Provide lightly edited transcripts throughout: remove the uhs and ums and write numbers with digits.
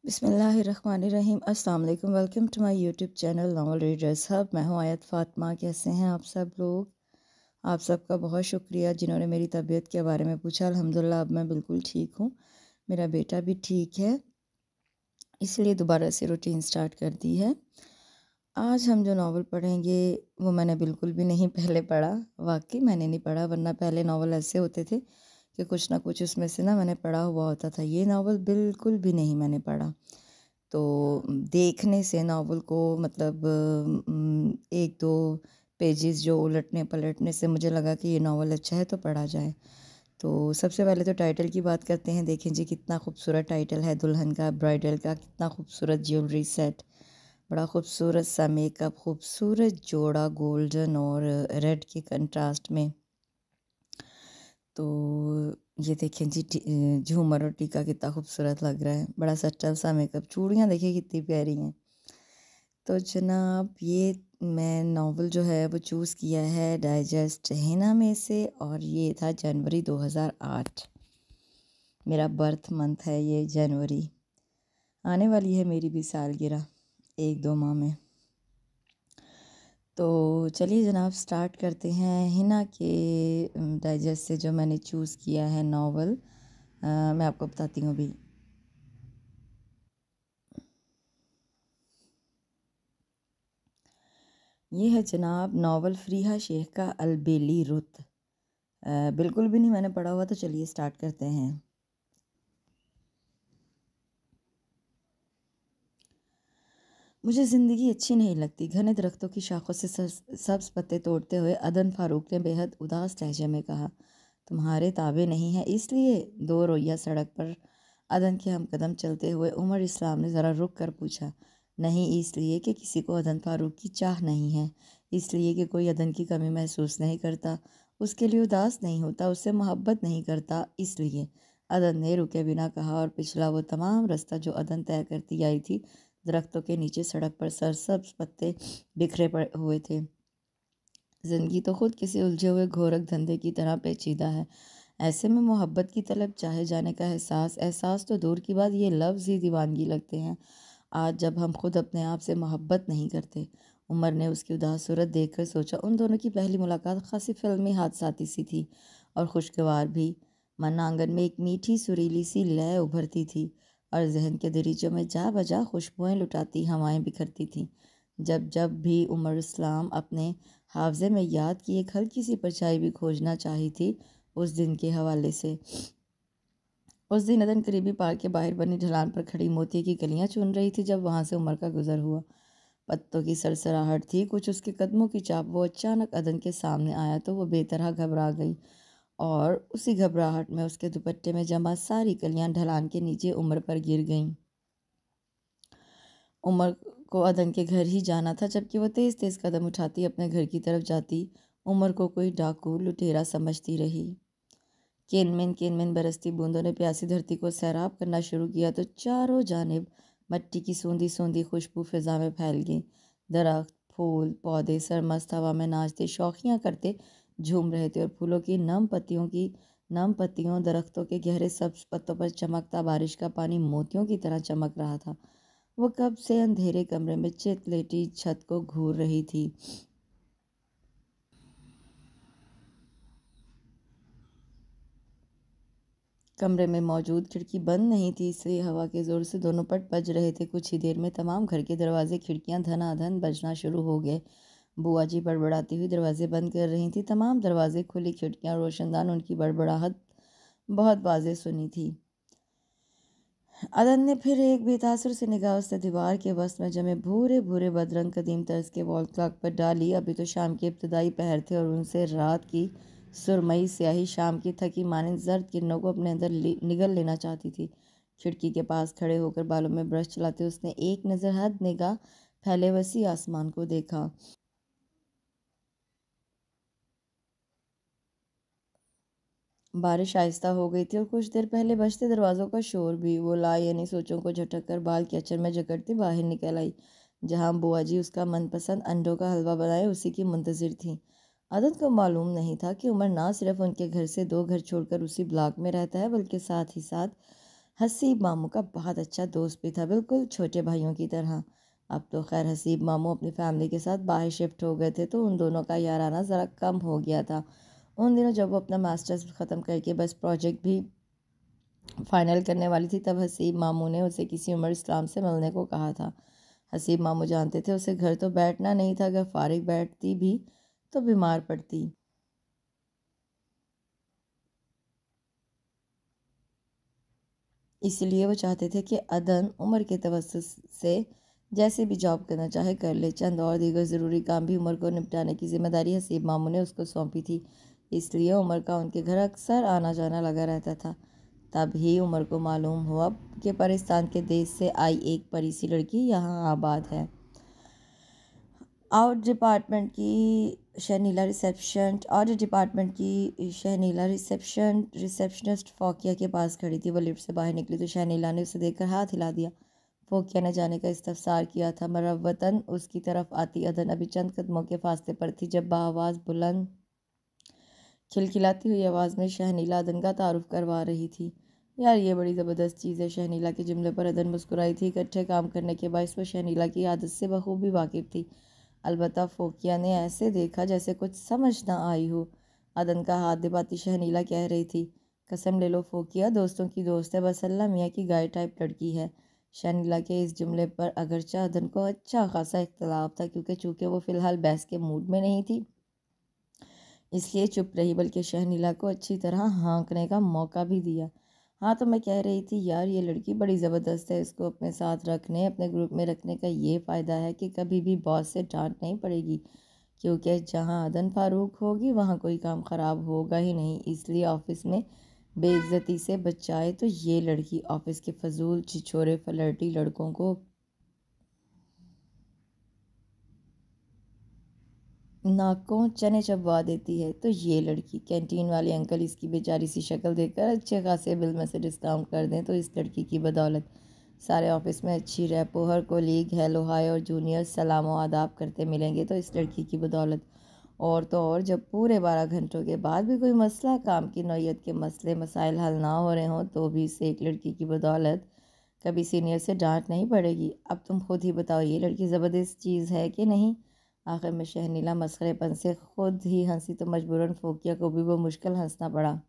बिस्मिल्लाहिर्रहमानिर्रहीम। अस्सलाम वालेकुम। Welcome to my YouTube channel novel readers hub. मैं हूँ आयत फ़ातिमा। कैसे हैं आप सब लोग? आप सबका बहुत शुक्रिया जिन्होंने मेरी तबीयत के बारे में पूछा। अल्हम्दुलिल्लाह अब मैं बिल्कुल ठीक हूँ। मेरा बेटा भी ठीक है, इसलिए दोबारा से रूटीन स्टार्ट कर दी है। आज हम जो नावल पढ़ेंगे वो मैंने बिल्कुल भी नहीं पहले पढ़ा। वाकई मैंने नहीं पढ़ा, वरना पहले नावल ऐसे होते थे कि कुछ ना कुछ उसमें से ना मैंने पढ़ा हुआ होता था। ये नावल बिल्कुल भी नहीं मैंने पढ़ा। तो देखने से नावल को मतलब एक दो पेजेस जो उलटने पलटने से मुझे लगा कि ये नावल अच्छा है तो पढ़ा जाए। तो सबसे पहले तो टाइटल की बात करते हैं। देखें जी कितना खूबसूरत टाइटल है दुल्हन का, ब्राइडल का। कितना खूबसूरत ज्वेलरी सेट, बड़ा खूबसूरत सा मेकअप, खूबसूरत जोड़ा गोल्डन और रेड के कंट्रास्ट में। तो ये देखें जी झूमर और टीका कितना खूबसूरत लग रहा है। बड़ा सटल सा मेकअप, चूड़ियाँ देखिए कितनी प्यारी हैं। तो जनाब ये मैं नावल जो है वो चूज़ किया है डाइजेस्ट हिना में से, और ये था जनवरी 2008। मेरा बर्थ मंथ है ये जनवरी। आने वाली है मेरी भी सालगिरह 1-2 माह में। तो चलिए जनाब स्टार्ट करते हैं। हिना के डाइजेस्ट से जो मैंने चूज़ किया है नावल, मैं आपको बताती हूँ अभी। ये है जनाब नावल फ़रीहा शेख का अलबेली रुत। बिल्कुल भी नहीं मैंने पढ़ा हुआ, तो चलिए स्टार्ट करते हैं। मुझे ज़िंदगी अच्छी नहीं लगती। घने दरख्तों की शाखों से सब्ज़ पत्ते तोड़ते हुए अदन फारूक ने बेहद उदास लहजे में कहा, तुम्हारे ताबे नहीं है इसलिए? दो रोइया सड़क पर अदन के हम कदम चलते हुए उमर इस्लाम ने ज़रा रुक कर पूछा। नहीं इसलिए कि किसी को अदन फारूक की चाह नहीं है, इसलिए कि कोई अदन की कमी महसूस नहीं करता, उसके लिए उदास नहीं होता, उससे मोहब्बत नहीं करता, इसलिए। अदन ने रुके बिना कहा और पिछला वो तमाम रास्ता जो अदन तय करती आई थी, दरख्तों के नीचे सड़क पर सरसब्ज पत्ते बिखरे पड़े हुए थे। ज़िंदगी तो खुद किसी उलझे हुए घोरक धंधे की तरह पेचीदा है। ऐसे में मोहब्बत की तलब, चाहे जाने का एहसास, एहसास तो दूर की बात, ये लफ्ज़ ही दीवानगी लगते हैं आज जब हम खुद अपने आप से मोहब्बत नहीं करते। उमर ने उसकी उदास सूरत देखकर सोचा, उन दोनों की पहली मुलाकात खासी फिल्मी हादसाती सी थी और खुशगवार भी। मन आंगन में एक मीठी सुरीली सी लय उभरती थी और जहन के दरीचों में जा बजा खुशबुएं लुटाती हवाएं बिखरती थीं। जब जब भी उमर इस्लाम अपने हावज़े में याद की एक हल्की सी परछाई भी खोजना चाही थी, उस दिन के हवाले से। उस दिन अदन करीबी पार्क के बाहर बनी ढलान पर खड़ी मोती की कलियां चुन रही थी जब वहां से उमर का गुजर हुआ। पत्तों की सरसराहट थी कुछ उसके कदमों की चाप। वो अचानक अदन के सामने आया तो वो बेतरह घबरा गई और उसी घबराहट में उसके दुपट्टे में जमा सारी कलियां ढलान के नीचे उमर पर गिर गईं। उमर को अदन के घर ही जाना था, जबकि वह तेज़ तेज़ कदम उठाती अपने घर की तरफ जाती। उमर को कोई डाकू लुटेरा समझती रही। किनमिन बरसती बूंदों ने प्यासी धरती को सैराब करना शुरू किया तो चारों जानिब मट्टी की सूंधी सूंधी खुशबू फिजा में फैल गई। दरख्त, फूल, पौधे सरमस्त हवा में नाचते, शौखियाँ करते झूम रहे थे और फूलों की नम पत्तियों, दरख्तों के गहरे सब्ज पत्तों पर चमकता बारिश का पानी मोतियों की तरह चमक रहा था। वो कब से अंधेरे कमरे में चित लेटी छत को घूर रही थी। कमरे में मौजूद खिड़की बंद नहीं थी, इसलिए हवा के जोर से दोनों पट बज रहे थे। कुछ ही देर में तमाम घर के दरवाजे खिड़कियां धनाधन बजना शुरू हो गए। बुआ जी बड़बड़ाती हुई दरवाजे बंद कर रही थी। तमाम दरवाजे खुली, खिड़कियां रोशनदान, उनकी बड़बड़ाहट बहुत वाज़ेह सुनी थी। अदन ने फिर एक बेतासुर से निगाह उसने दीवार के वस्त में जमे भूरे भूरे बदरंग कदीम तर्ज के वॉल क्लॉक पर डाली। अभी तो शाम के इब्तदाई पहर थे और उनसे रात की सुरमई स्याही शाम की थकी मानिंद जर्द किरणों को अपने अंदर निगल लेना चाहती थी। खिड़की के पास खड़े होकर बालों में ब्रश चलाते उसने एक नज़र हद निगाह फैले वसी आसमान को देखा। बारिश आहिस्ता हो गई थी और कुछ देर पहले बजते दरवाज़ों का शोर भी। वो यानी सोचों को झटक कर बाल के अचर में जकड़ती बाहर निकल आई, जहाँ बुआ जी उसका मनपसंद अंडों का हलवा बनाए उसी की मुंतजिर थी। आदत को मालूम नहीं था कि उमर ना सिर्फ उनके घर से 2 घर छोड़कर उसी ब्लॉक में रहता है, बल्कि साथ ही साथ हसीब मामू का बहुत अच्छा दोस्त भी था, बिल्कुल छोटे भाइयों की तरह। अब तो खैर हसीब मामू अपनी फैमिली के साथ बाहर शिफ्ट हो गए थे, तो उन दोनों का याराना ज़रा कम हो गया था। उन दिनों जब वो अपना मास्टर्स ख़त्म करके बस प्रोजेक्ट भी फाइनल करने वाली थी, तब हसीब मामू ने उसे किसी उमर इस्लाम से मिलने को कहा था। हसीब मामू जानते थे उसे घर तो बैठना नहीं था, अगर फारिग बैठती भी तो बीमार पड़ती। इसलिए वो चाहते थे कि अदन उमर के तवस्सुस से जैसे भी जॉब करना चाहे कर ले। चंद और दीगर ज़रूरी काम भी उमर को निपटाने की जिम्मेदारी हसीब मामू ने उसको सौंपी थी, इसलिए उमर का उनके घर अक्सर आना जाना लगा रहता था। तभी उमर को मालूम हुआ कि पाकिस्तान के देश से आई एक परी सी लड़की यहाँ आबाद है। ऑडिट डिपार्टमेंट की शहनीला रिसेप्शनिस्ट फोकिया के पास खड़ी थी। वो लिफ्ट से बाहर निकली तो शहनीला ने उसे देखकर हाथ हिला दिया। फोकिया ने जाने का इस्तफसार किया था। मरवतन उसकी तरफ आती अदन अभी चंद कदमों के फासले पर थी जब बाआवाज़ बुलंद खिलखिलाती हुई आवाज़ में शहनीला अदन का तारुफ करवा रही थी। यार ये बड़ी ज़बरदस्त चीज़ है। शहनीला के जुमले पर अदन मुस्कुराई थी। इकट्ठे काम करने के बायस वो शहनीला की आदत से बखूबी वाकिफ़ थी। अलबत्ता फोकिया ने ऐसे देखा जैसे कुछ समझ ना आई हो। अदन का हाथ दबाती शहनीला कह रही थी, कसम ले लो फोकिया, दोस्तों की दोस्त है, बस अल्लाह मियाँ की गाय टाइप लड़की है। शहनीला के इस जुमले पर अगरचा अदन को अच्छा खासा इख्तलाफ था, क्योंकि चूँकि वो फ़िलहाल बहस के मूड में नहीं थी, इसलिए चुप रही, बल्कि शहनीला को अच्छी तरह हाँकने का मौका भी दिया। हाँ तो मैं कह रही थी यार ये लड़की बड़ी ज़बरदस्त है। इसको अपने साथ रखने, अपने ग्रुप में रखने का ये फ़ायदा है कि कभी भी बॉस से डांट नहीं पड़ेगी, क्योंकि जहाँ अदन फ़ारूक होगी वहाँ कोई काम ख़राब होगा ही नहीं। इसलिए ऑफिस में बेइज्जती से बचाए तो ये लड़की ऑफिस के फजूल छिछोरे फ्लर्टी लड़कों को नाकों चने चबवा देती है, तो ये लड़की। कैंटीन वाले अंकल इसकी बेचारी सी शक्ल देखकर अच्छे खासे बिल में से डिस्काउंट कर दें तो इस लड़की की बदौलत सारे ऑफिस में अच्छी रैपो, हर कोलीग हेलो हाय और जूनियर सलाम आदाब करते मिलेंगे तो इस लड़की की बदौलत। और तो और जब पूरे 12 घंटों के बाद भी कोई मसला, काम की नौयत के मसले मसाइल हल ना हो रहे हों, तो भी इससे एक लड़की की बदौलत कभी सीनियर से डांट नहीं पड़ेगी। अब तुम खुद ही बताओ ये लड़की ज़बरदस्त चीज़ है कि नहीं। आखिर में शहनीला मसखरेपन से खुद ही हंसी तो मजबूरन फोकिया को भी वो मुश्किल हंसना पड़ा।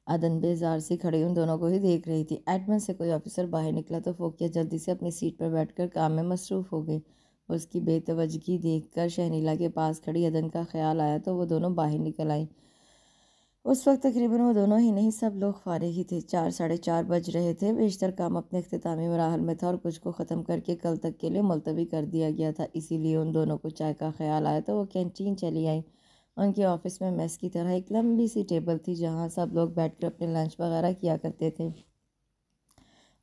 अदन बेजार सी खड़ी उन दोनों को ही देख रही थी। एडमिन से कोई ऑफिसर बाहर निकला तो फोकिया जल्दी से अपनी सीट पर बैठकर काम में मसरूफ़ हो गई। उसकी बेतवजगी देखकर शहनीला के पास खड़ी अदन का ख्याल आया तो वो दोनों बाहर निकल आईं। उस वक्त तकरीबन वो दोनों ही नहीं, सब लोग फारिग ही थे। 4 साढ़े 4 बज रहे थे। बेशतर काम अपने इख्तितामी मराहल में था और कुछ को ख़त्म करके कल तक के लिए मुलतवी कर दिया गया था। इसीलिए उन दोनों को चाय का ख्याल आया तो वो कैंटीन चली आई। उनके ऑफिस में मेस की तरह एक लंबी सी टेबल थी जहाँ सब लोग बैठकर अपने लंच वगैरह किया करते थे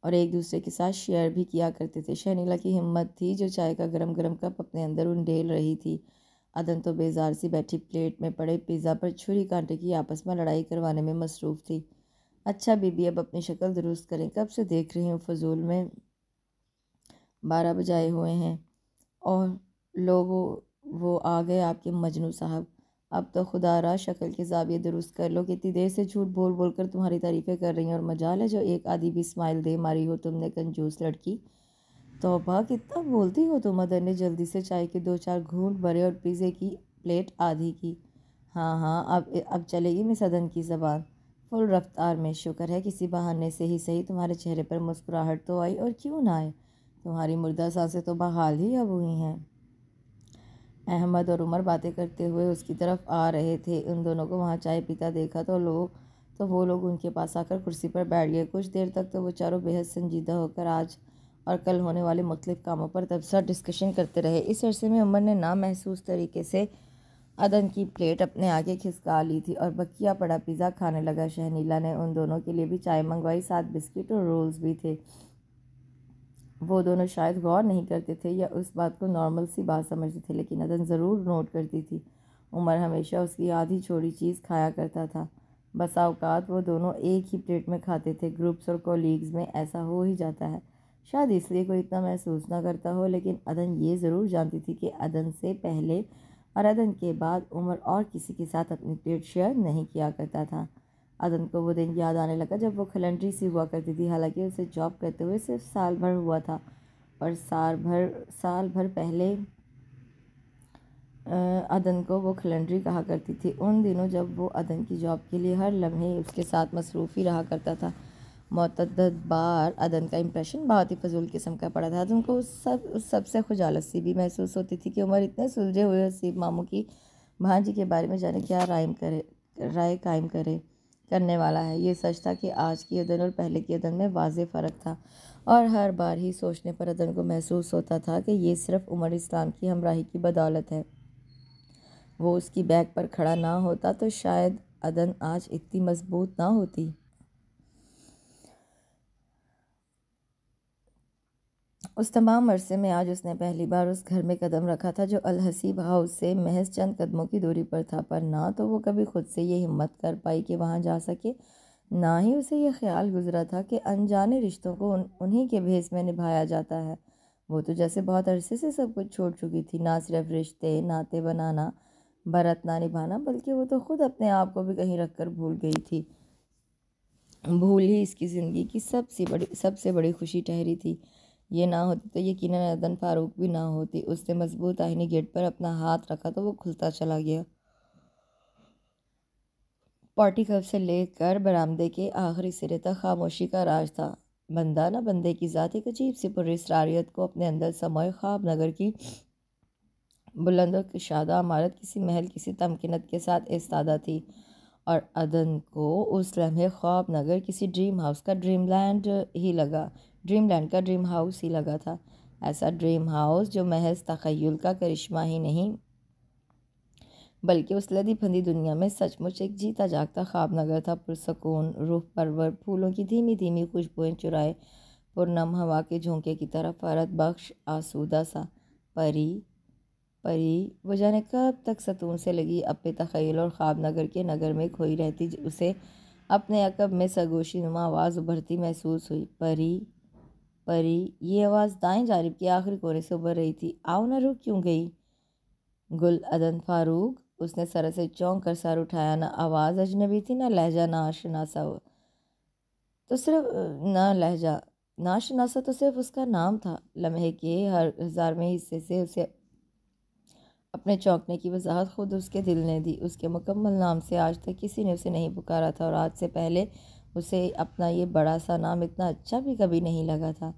और एक दूसरे के साथ शेयर भी किया करते थे। शर्निला की हिम्मत थी जो चाय का गरम गरम कप अपने अंदर उंडेल रही थी। अदन तो बेजार सी बैठी प्लेट में पड़े पिज़्ज़ा पर छुरी कांटे की आपस में लड़ाई करवाने में मसरूफ़ थी। अच्छा बीबी अब अपनी शक्ल दुरुस्त करें, कब से देख रही हूँ फजूल में 12 बजाए हुए हैं और लो वो आ गए आपके मजनू साहब। अब तो खुदा रहा शक्ल के ज़ाविये दुरुस्त कर लो, कितनी देर से झूठ बोल बोल कर तुम्हारी तारीफ़ें कर रही हैं और मजाल है जो एक आधी भी स्माइल दे मारी हो तुमने, कंजूस लड़की। तौबा कितना बोलती हो तुम। मदर ने जल्दी से चाय के 2-4 घूंट भरे और पिज़्ज़े की प्लेट आधी की। हाँ हाँ अब चलेगी मिस अदन की ज़बान फुल रफ्तार में। शुक्र है किसी बहाने से ही सही तुम्हारे चेहरे पर मुस्कुराहट तो आई, और क्यों ना आए, तुम्हारी मुर्दा सांसें तो बहाल ही अब हुई हैं। अहमद और उमर बातें करते हुए उसकी तरफ आ रहे थे। उन दोनों को वहाँ चाय पीता देखा तो वो लोग उनके पास आकर कुर्सी पर बैठ गए। कुछ देर तक तो वो चारों बेहद संजीदा होकर आज और कल होने वाले मुख्तलिफ कामों पर तबसरा डिस्कशन करते रहे। इस अरसे में उमर ने नामहसूस तरीके से अदन की प्लेट अपने आगे खिसका ली थी और बकिया पड़ा पिज़्ज़ा खाने लगा। शहनीला ने उन दोनों के लिए भी चाय मंगवाई, साथ बिस्किट और रोल्स भी थे। वो दोनों शायद गौर नहीं करते थे या उस बात को नॉर्मल सी बात समझते थे, लेकिन अदन ज़रूर नोट करती थी। उमर हमेशा उसकी आधी छोड़ी चीज़ खाया करता था। बसा औकात वो दोनों एक ही प्लेट में खाते थे। ग्रुप्स और कोलीग्स में ऐसा हो ही जाता है, शायद इसलिए कोई इतना महसूस ना करता हो, लेकिन अदन ये ज़रूर जानती थी कि अदन से पहले और अदन के बाद उमर और किसी के साथ अपनी प्लेट शेयर नहीं किया करता था। अदन को वो दिन याद आने लगा जब वो खलंडरी सी हुआ करती थी। हालांकि उसे जॉब करते हुए सिर्फ साल भर हुआ था, और साल भर पहले अदन को वो खलंडरी कहा करती थी। उन दिनों जब वो अदन की जॉब के लिए हर लम्हे उसके साथ मसरूफ़ ही रहा करता था, मुतअद्दिद बार अदन का इम्प्रेशन बहुत ही फजूल किस्म का पड़ा था। अदन को उस सब से खुजालत सी भी महसूस होती थी कि उमर इतने सुलझे हुए हसीब मामू की भांजी के बारे में जाने क्या राय कायम करने वाला है। ये सच था कि आज की अदन और पहले की अदन में वाज़ेह फ़र्क था, और हर बार ही सोचने पर अदन को महसूस होता था कि ये सिर्फ उमर इस्लाम की हमराही की बदौलत है। वो उसकी बैग पर खड़ा ना होता तो शायद अदन आज इतनी मजबूत ना होती। उस तमाम अरसे में आज उसने पहली बार उस घर में कदम रखा था जो अल-हसीब हाउस से महज चंद कदमों की दूरी पर था। पर ना तो वो कभी खुद से ये हिम्मत कर पाई कि वहाँ जा सके, ना ही उसे ये ख्याल गुजरा था कि अनजाने रिश्तों को उन्हीं के भेस में निभाया जाता है। वो तो जैसे बहुत अरसे से सब कुछ छोड़ चुकी थी, ना सिर्फ रिश्ते नाते बनाना, बरतना निभाना, बल्कि वो तो खुद अपने आप को भी कहीं रख कर भूल गई थी। भूल ही इसकी ज़िंदगी की सबसे बड़ी खुशी ठहरी थी। ये ना होती तो यकीनन अदन फारूक भी ना होती। उसने मजबूत आईनी गेट पर अपना हाथ रखा तो वो खुलता चला गया। पार्टी कब से लेकर बरामदे के आखिरी सिरे तक खामोशी का राज था। बंदा न बंदे की ज़ात एक अजीब सी पुरस्रारियत को अपने अंदर समाये ख्वाब नगर की बुलंद और कुशादा इमारत किसी महल किसी तमकीनत के साथ इस्तादा थी, और अदन को उस लम्हे ख्वाब नगर किसी ड्रीम का ड्रीम हाउस ही लगा था। ऐसा ड्रीम हाउस जो महज तख़य्युल का करिश्मा ही नहीं, बल्कि उस लदी फंदी दुनिया में सचमुच एक जीता जागता ख्वाब नगर था। पुरसकून, रूह परवर, फूलों की धीमी धीमी खुशबुएं चुराए पुरनम हवा के झोंके की तरह फरत बख्श आसूदा सा परी वो जाने कब तक सतून से लगी अपने तख़य्युल और ख्वाब नगर के नगर में खोई रहती। उसे अपने अकब में सरगोशी नुमा आवाज़ उभरती महसूस हुई। परी ये आवाज़ दाएं जानिब के आखिरी कोने से उभर रही थी। आओ ना, रुक क्यों गई? गुल अदन फारूक, उसने सर से चौंक कर सर उठाया। ना आवाज़ अजनबी थी, ना लहजा नाशनासा तो सिर्फ ना लहजा नाशनासा तो सिर्फ उसका नाम था। लम्हे के हर हज़ारवें हिस्से से उसे अपने चौंकने की वजाहत खुद उसके दिल ने दी। उसके मुकम्मल नाम से आज तक किसी ने उसे नहीं पुकारा था, और आज से पहले उसे अपना ये बड़ा सा नाम इतना अच्छा भी कभी नहीं लगा था,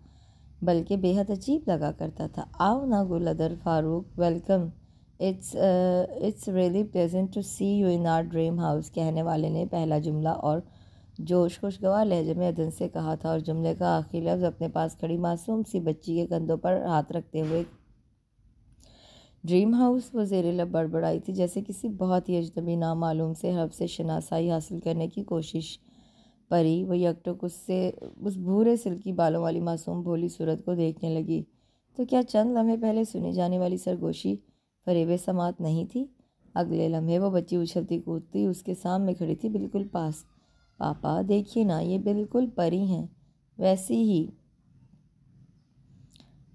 बल्कि बेहद अजीब लगा करता था। आओ ना गुल अदर Farooq, welcome, it's really pleasant to see you in our dream house, कहने वाले ने पहला जुमला और जोश खुशगवार लहजे में अदन से कहा था, और जुमले का आखिरी लफ्ज़ अपने पास खड़ी मासूम सी बच्ची के कंधों पर हाथ रखते हुए ड्रीम हाउस वो ज़ेरे लब बड़बड़ाई थी, जैसे किसी बहुत ही अजनबी नामालूम से हर्फ से शनासाई हासिल करने की कोशिश। परी वो यकटुक उस भूरे सिल्की बालों वाली मासूम भोली सूरत को देखने लगी तो क्या चंद लम्हे पहले सुनी जाने वाली सरगोशी फरेबे समात नहीं थी? अगले लम्हे वो बच्ची उछलती कूदती उसके सामने खड़ी थी, बिल्कुल पास। पापा देखिए ना, ये बिल्कुल परी हैं, वैसी ही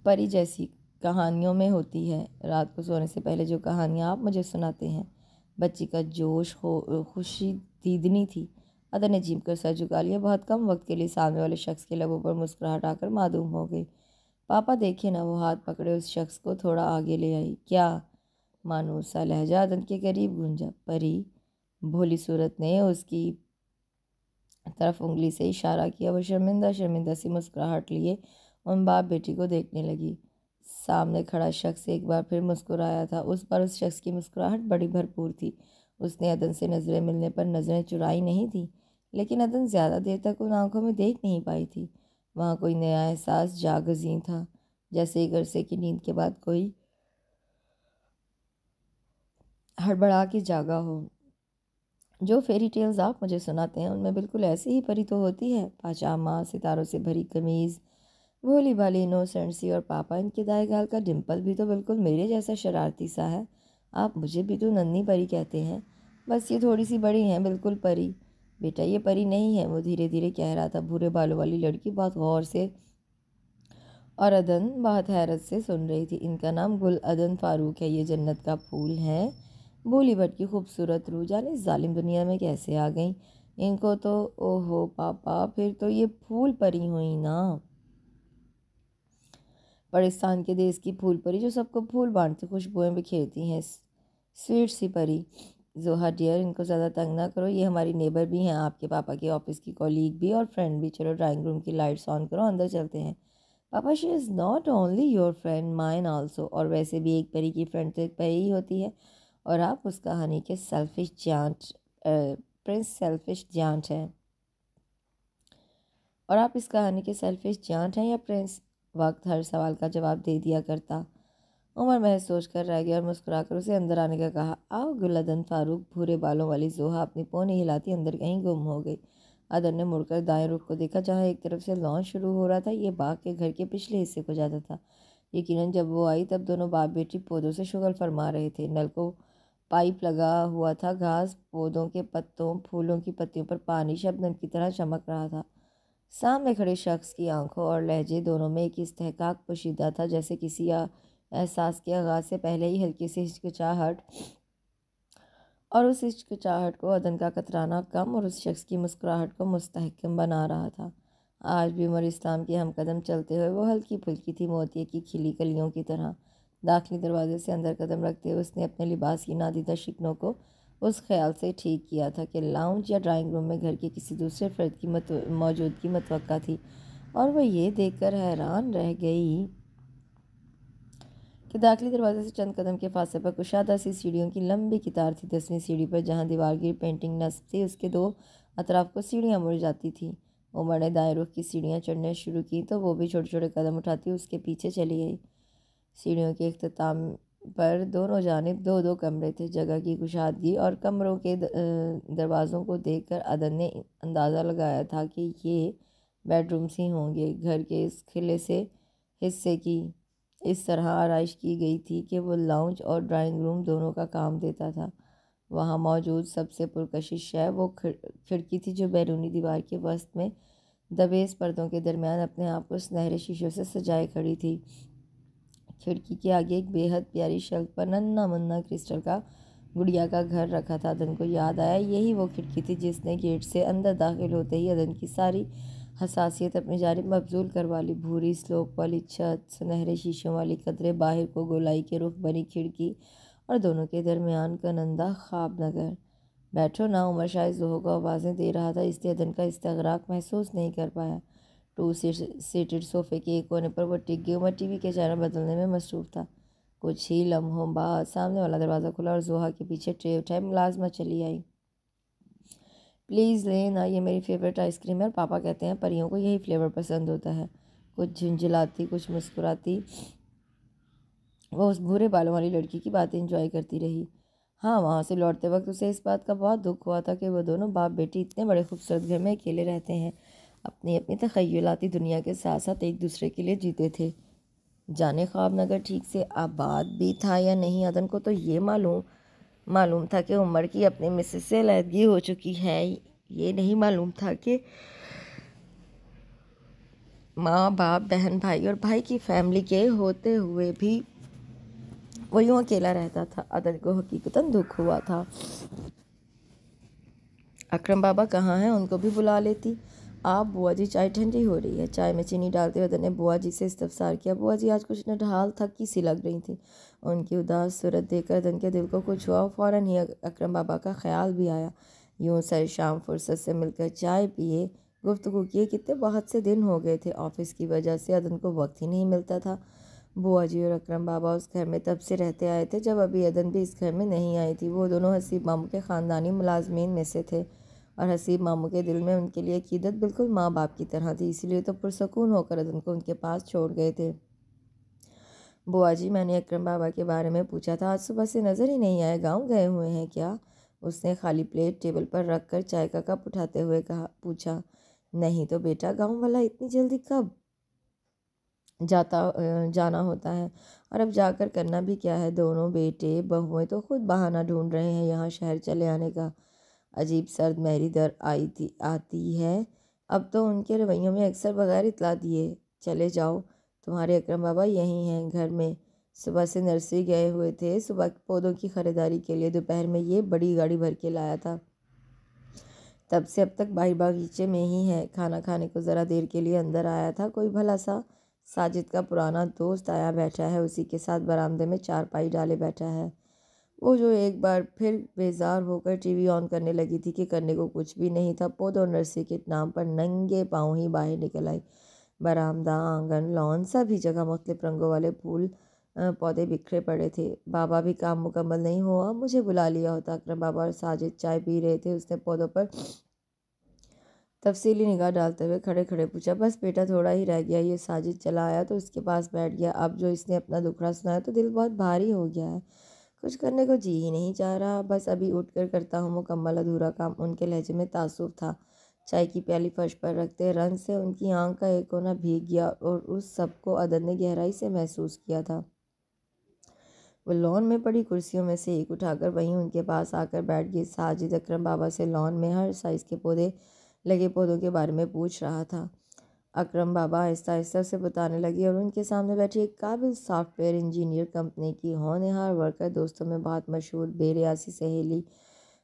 परी जैसी कहानियों में होती है। रात को सोने से पहले जो कहानियाँ आप मुझे सुनाते हैं। बच्ची का जोश खुशी दीदनी थी। अदर ने झीम कर सर झुका लिया। बहुत कम वक्त के लिए सामने वाले शख्स के लबों पर मुस्कुराहट आकर मासूम हो गई। पापा देखिए ना, वो हाथ पकड़े उस शख्स को थोड़ा आगे ले आई। क्या? मानूस सा लहजा अदन के करीब गूंजा। परी, भोली सूरत ने उसकी तरफ उंगली से इशारा किया। वो शर्मिंदा शर्मिंदा सी मुस्कुराहट लिए उन बाप बेटी को देखने लगी। सामने खड़ा शख्स एक बार फिर मुस्कुराया था। उस बार उस शख्स की मुस्कुराहट बड़ी भरपूर थी। उसने अदन से नज़रें मिलने पर नज़रें चुराई नहीं थी, लेकिन अदन ज़्यादा देर तक उन आंखों में देख नहीं पाई थी। वहाँ कोई नया एहसास जागज़ी था, जैसे एक अरसे की नींद के बाद कोई हड़बड़ा के जागा हो। जो फेरी टेल्स आप मुझे सुनाते हैं उनमें बिल्कुल ऐसी ही परी तो होती है। पाजामा, सितारों से भरी कमीज़, भोली भाली इनोसेंट सी, और पापा इनके दाएं गाल का डिम्पल भी तो बिल्कुल मेरे जैसा शरारती सा है। आप मुझे भी तो नन्ही परी कहते हैं, बस ये थोड़ी सी बड़ी हैं, बिल्कुल परी। बेटा ये परी नहीं है, वो धीरे धीरे कह रहा था। भूरे बालों वाली लड़की बहुत गौर से और अदन बहुत हैरत से सुन रही थी। इनका नाम गुल अदन फारूक है, ये जन्नत का फूल है। भोली भटकी खूबसूरत रूह जाने इस जालिम दुनिया में कैसे आ गई। इनको तो, ओहो पापा, फिर तो ये फूल परी हुई ना, पाकिस्तान के देश की फूल परी जो सबको फूल बांटती खुशबुएं बिखेरती हैं, स्वीट सी परी। जोहा डियर, इनको ज़्यादा तंग ना करो, ये हमारी नेबर भी हैं, आपके पापा के ऑफिस की कॉलीग भी और फ्रेंड भी। चलो ड्राइंग रूम की लाइट्स ऑन करो, अंदर चलते हैं। पापा, she is not only your friend, mine also. और वैसे भी एक परी की फ्रेंड तो एक परी ही होती है, और आप उस कहानी के सेल्फिश जांच प्रिंस सेल्फिश जांच हैं। और आप इस कहानी के सेल्फिश जांच हैं या प्रिंस? वक्त हर सवाल का जवाब दे दिया करता। उमर महज सोच कर रह गया और मुस्कुराकर उसे अंदर आने का कहा। आओ गुलदन फारूक। भूरे बालों वाली जोहा अपनी पोनी हिलाती अंदर कहीं गुम हो गई। अदर ने मुड़कर दाएं रुख को देखा, जहाँ एक तरफ से लॉन शुरू हो रहा था। ये बाग के घर के पिछले हिस्से को जाता था। यकीनन जब वो आई तब दोनों बाप बेटी पौधों से शुगल फरमा रहे थे। नल को पाइप लगा हुआ था। घास, पौधों के पत्तों, फूलों की पत्तियों पर पानी शबनम की तरह चमक रहा था। सामने खड़े शख्स की आंखों और लहजे दोनों में एक इस्तेहकाक पोशीदा था, जैसे किसी एहसास के आगाज़ से पहले ही हल्की सी हिचकिचाहट, और उस हिचकिचाहट को अदन का कतराना कम और उस शख्स की मुस्कुराहट को मुस्तहकम बना रहा था। आज भी उमर इस्लाम के हम कदम चलते हुए वो हल्की फुल्की थी, मोतिये की खिली कलियों की तरह। दाखिली दरवाजे से अंदर कदम रखते हुए उसने अपने लिबास की नादीदा शिकनों को उस ख्याल से ठीक किया था कि लाउंज या ड्राइंग रूम में घर के किसी दूसरे फ़र्द की मौजूदगी मतवक्का थी, और वह ये देखकर हैरान रह गई कि दाखिली दरवाजे से चंद कदम के फासले पर कुशादा सी सीढ़ियों की लंबी कतार थी। 10वीं सीढ़ी पर जहाँ दीवारगिर पेंटिंग नस्ब थी, उसके दो अतराफ को सीढ़ियाँ मुड़ जाती थी। उमर ने दाएं रुख की सीढ़ियाँ चढ़ने शुरू की तो वो भी छोटे छोटे कदम उठाती उसके पीछे चली गई। सीढ़ियों के इख्तिताम पर दोनों जानिब दो दो कमरे थे। जगह की कुशादगी और कमरों के दरवाज़ों को देखकर अदन ने अंदाज़ा लगाया था कि ये बेडरूम्स ही होंगे। घर के इस खिले से हिस्से की इस तरह आराइश की गई थी कि वो लाउंज और ड्राइंग रूम दोनों का काम देता था। वहाँ मौजूद सबसे पुरकशिश शय वो खिड़की थी जो बैरूनी दीवार के वस्त में दबेस पर्दों के दरमियान अपने आप को सुनहरे शीशों से सजाए खड़ी थी। खिड़की के आगे एक बेहद प्यारी शेल्फ पर नन्ना मुन्ना क्रिस्टल का गुड़िया का घर रखा था। अदन को याद आया, यही वो खिड़की थी जिसने गेट से अंदर दाखिल होते ही अदन की सारी हसासियत अपनी जानिब मबजूल करवा ली। भूरी स्लोप वाली छत, सुनहरे शीशों वाली कदरें, बाहर को गोलाई के रुख बनी खिड़की और दोनों के दरमियान का नंदा ख्वाब नगर। बैठो ना। उमर शायद जोहो को आवाज़ें दे रहा था, इसलिए अदन का इस्तगराक महसूस नहीं कर पाया। टू सीटेड सोफे के एक कोने पर वो टिक गई। उमर टीवी के चैनल बदलने में मसरूफ़ था। कुछ ही लम्हों बाद सामने वाला दरवाज़ा खुला और जोहा के पीछे ट्रे उठाए मुलाजमा चली आई। प्लीज़ लेना, ये मेरी फेवरेट आइसक्रीम है और पापा कहते हैं परियों को यही फ्लेवर पसंद होता है। कुछ झुंझलाती, कुछ मुस्कुराती, वो उस भूरे बालों वाली लड़की की बातें इंजॉय करती रही। हाँ, वहाँ से लौटते वक्त उसे इस बात का बहुत दुख हुआ था कि वो दोनों बाप बेटी इतने बड़े खूबसूरत घर में अकेले रहते हैं, अपनी अपनी तख़य्युलाती दुनिया के साथ साथ एक दूसरे के लिए जीते थे। जाने ख्वाब नगर ठीक से आबाद भी था या नहीं, अदन को तो ये मालूम था कि उमर की अपनी मिसेस से अलहदगी हो चुकी है। ये नहीं मालूम था कि माँ बाप, बहन भाई और भाई की फैमिली के होते हुए भी वो यूँ अकेला रहता था। अदन को हकीकतन दुख हुआ था। अकरम बाबा कहाँ हैं, उनको भी बुला लेती। आप बुआ जी, चाय ठंडी हो रही है। चाय में चीनी डालते हुए अदन ने बुआ जी से इस्तफसार किया। बुआ जी आज कुछ नढाल थकी सी लग रही थी। उनकी उदास सूरत देखकर अदन के दिल को कुछ हुआ। फ़ौरन ही अकरम बाबा का ख्याल भी आया। यूँ सर शाम फुर्सत से मिलकर चाय पिए, गुफ्तगू किए। कितने बहुत से दिन हो गए थे, ऑफिस की वजह से अदन को वक्त ही नहीं मिलता था। बुआ जी और अकरम बाबा उस घर में तब से रहते आए थे जब अभी अदन भी इस घर में नहीं आई थी। वो दोनों हसीब मामू के ख़ानदानी मुलाजमीन में से थे और हसीब मामू के दिल में उनके लिए अकीदत बिल्कुल माँ बाप की तरह थी। इसीलिए तो पुरसकून होकर अदन को उनके पास छोड़ गए थे। बुआ जी, मैंने अकरम बाबा के बारे में पूछा था, आज सुबह से नज़र ही नहीं आए, गाँव गए हुए हैं क्या? उसने खाली प्लेट टेबल पर रख कर चाय का कप उठाते हुए पूछा। नहीं तो बेटा, गाँव वाला इतनी जल्दी कब जाना होता है, और अब जाकर करना भी क्या है। दोनों बेटे बहुएं तो खुद बहाना ढूंढ रहे हैं यहाँ शहर चले आने का। अजीब सर्द महरी दर आती है। अब तो उनके रवैयों में अक्सर बगैर इतला दिए चले जाओ। तुम्हारे अकरम बाबा यहीं हैं घर में, सुबह से नर्सरी गए हुए थे, सुबह पौधों की ख़रीदारी के लिए। दोपहर में ये बड़ी गाड़ी भर के लाया था। तब से अब तक बाहर बागीचे में ही है। खाना खाने को ज़रा देर के लिए अंदर आया था। कोई भला सा साजिद का पुराना दोस्त आया बैठा है, उसी के साथ बरामदे में चारपाई डाले बैठा है। वो जो एक बार फिर बेजार होकर टीवी ऑन करने लगी थी कि करने को कुछ भी नहीं था। पौधों नर्सरी के नाम पर नंगे पाँव ही बाहर निकल आई। बरामदा, आंगन, लॉन, सभी जगह मुख्तलिफ रंगों वाले फूल पौधे बिखरे पड़े थे। बाबा भी काम मुकम्मल नहीं हुआ, मुझे बुला लिया होता। अकरम बाबा और साजिद चाय पी रहे थे। उसने पौधों पर तफसीली निगाह डालते हुए खड़े खड़े पूछा, बस बेटा थोड़ा ही रह गया। ये साजिद चला आया तो उसके पास बैठ गया। अब जो इसने अपना दुखड़ा सुनाया तो दिल बहुत भारी हो गया है। कुछ करने को जी ही नहीं चाह रहा। बस अभी उठकर करता हूँ मुकम्मल अधूरा काम। उनके लहजे में तासुब था। चाय की प्याली फर्श पर रखते रंग से उनकी आंख का एक कोना भीग गया और उस सब को अदन ने गहराई से महसूस किया था। वो लॉन में पड़ी कुर्सियों में से एक उठाकर वहीं उनके पास आकर बैठ गई। साजिद अकरम बाबा से लॉन में हर साइज़ के पौधे लगे पौधों के बारे में पूछ रहा था। अकरम बाबा आहिस्ता आहिस्ता से बताने लगे और उनके सामने बैठी एक काबिल सॉफ्टवेयर इंजीनियर, कंपनी की होनहार वर्कर, दोस्तों में बहुत मशहूर बेरियासी सहेली,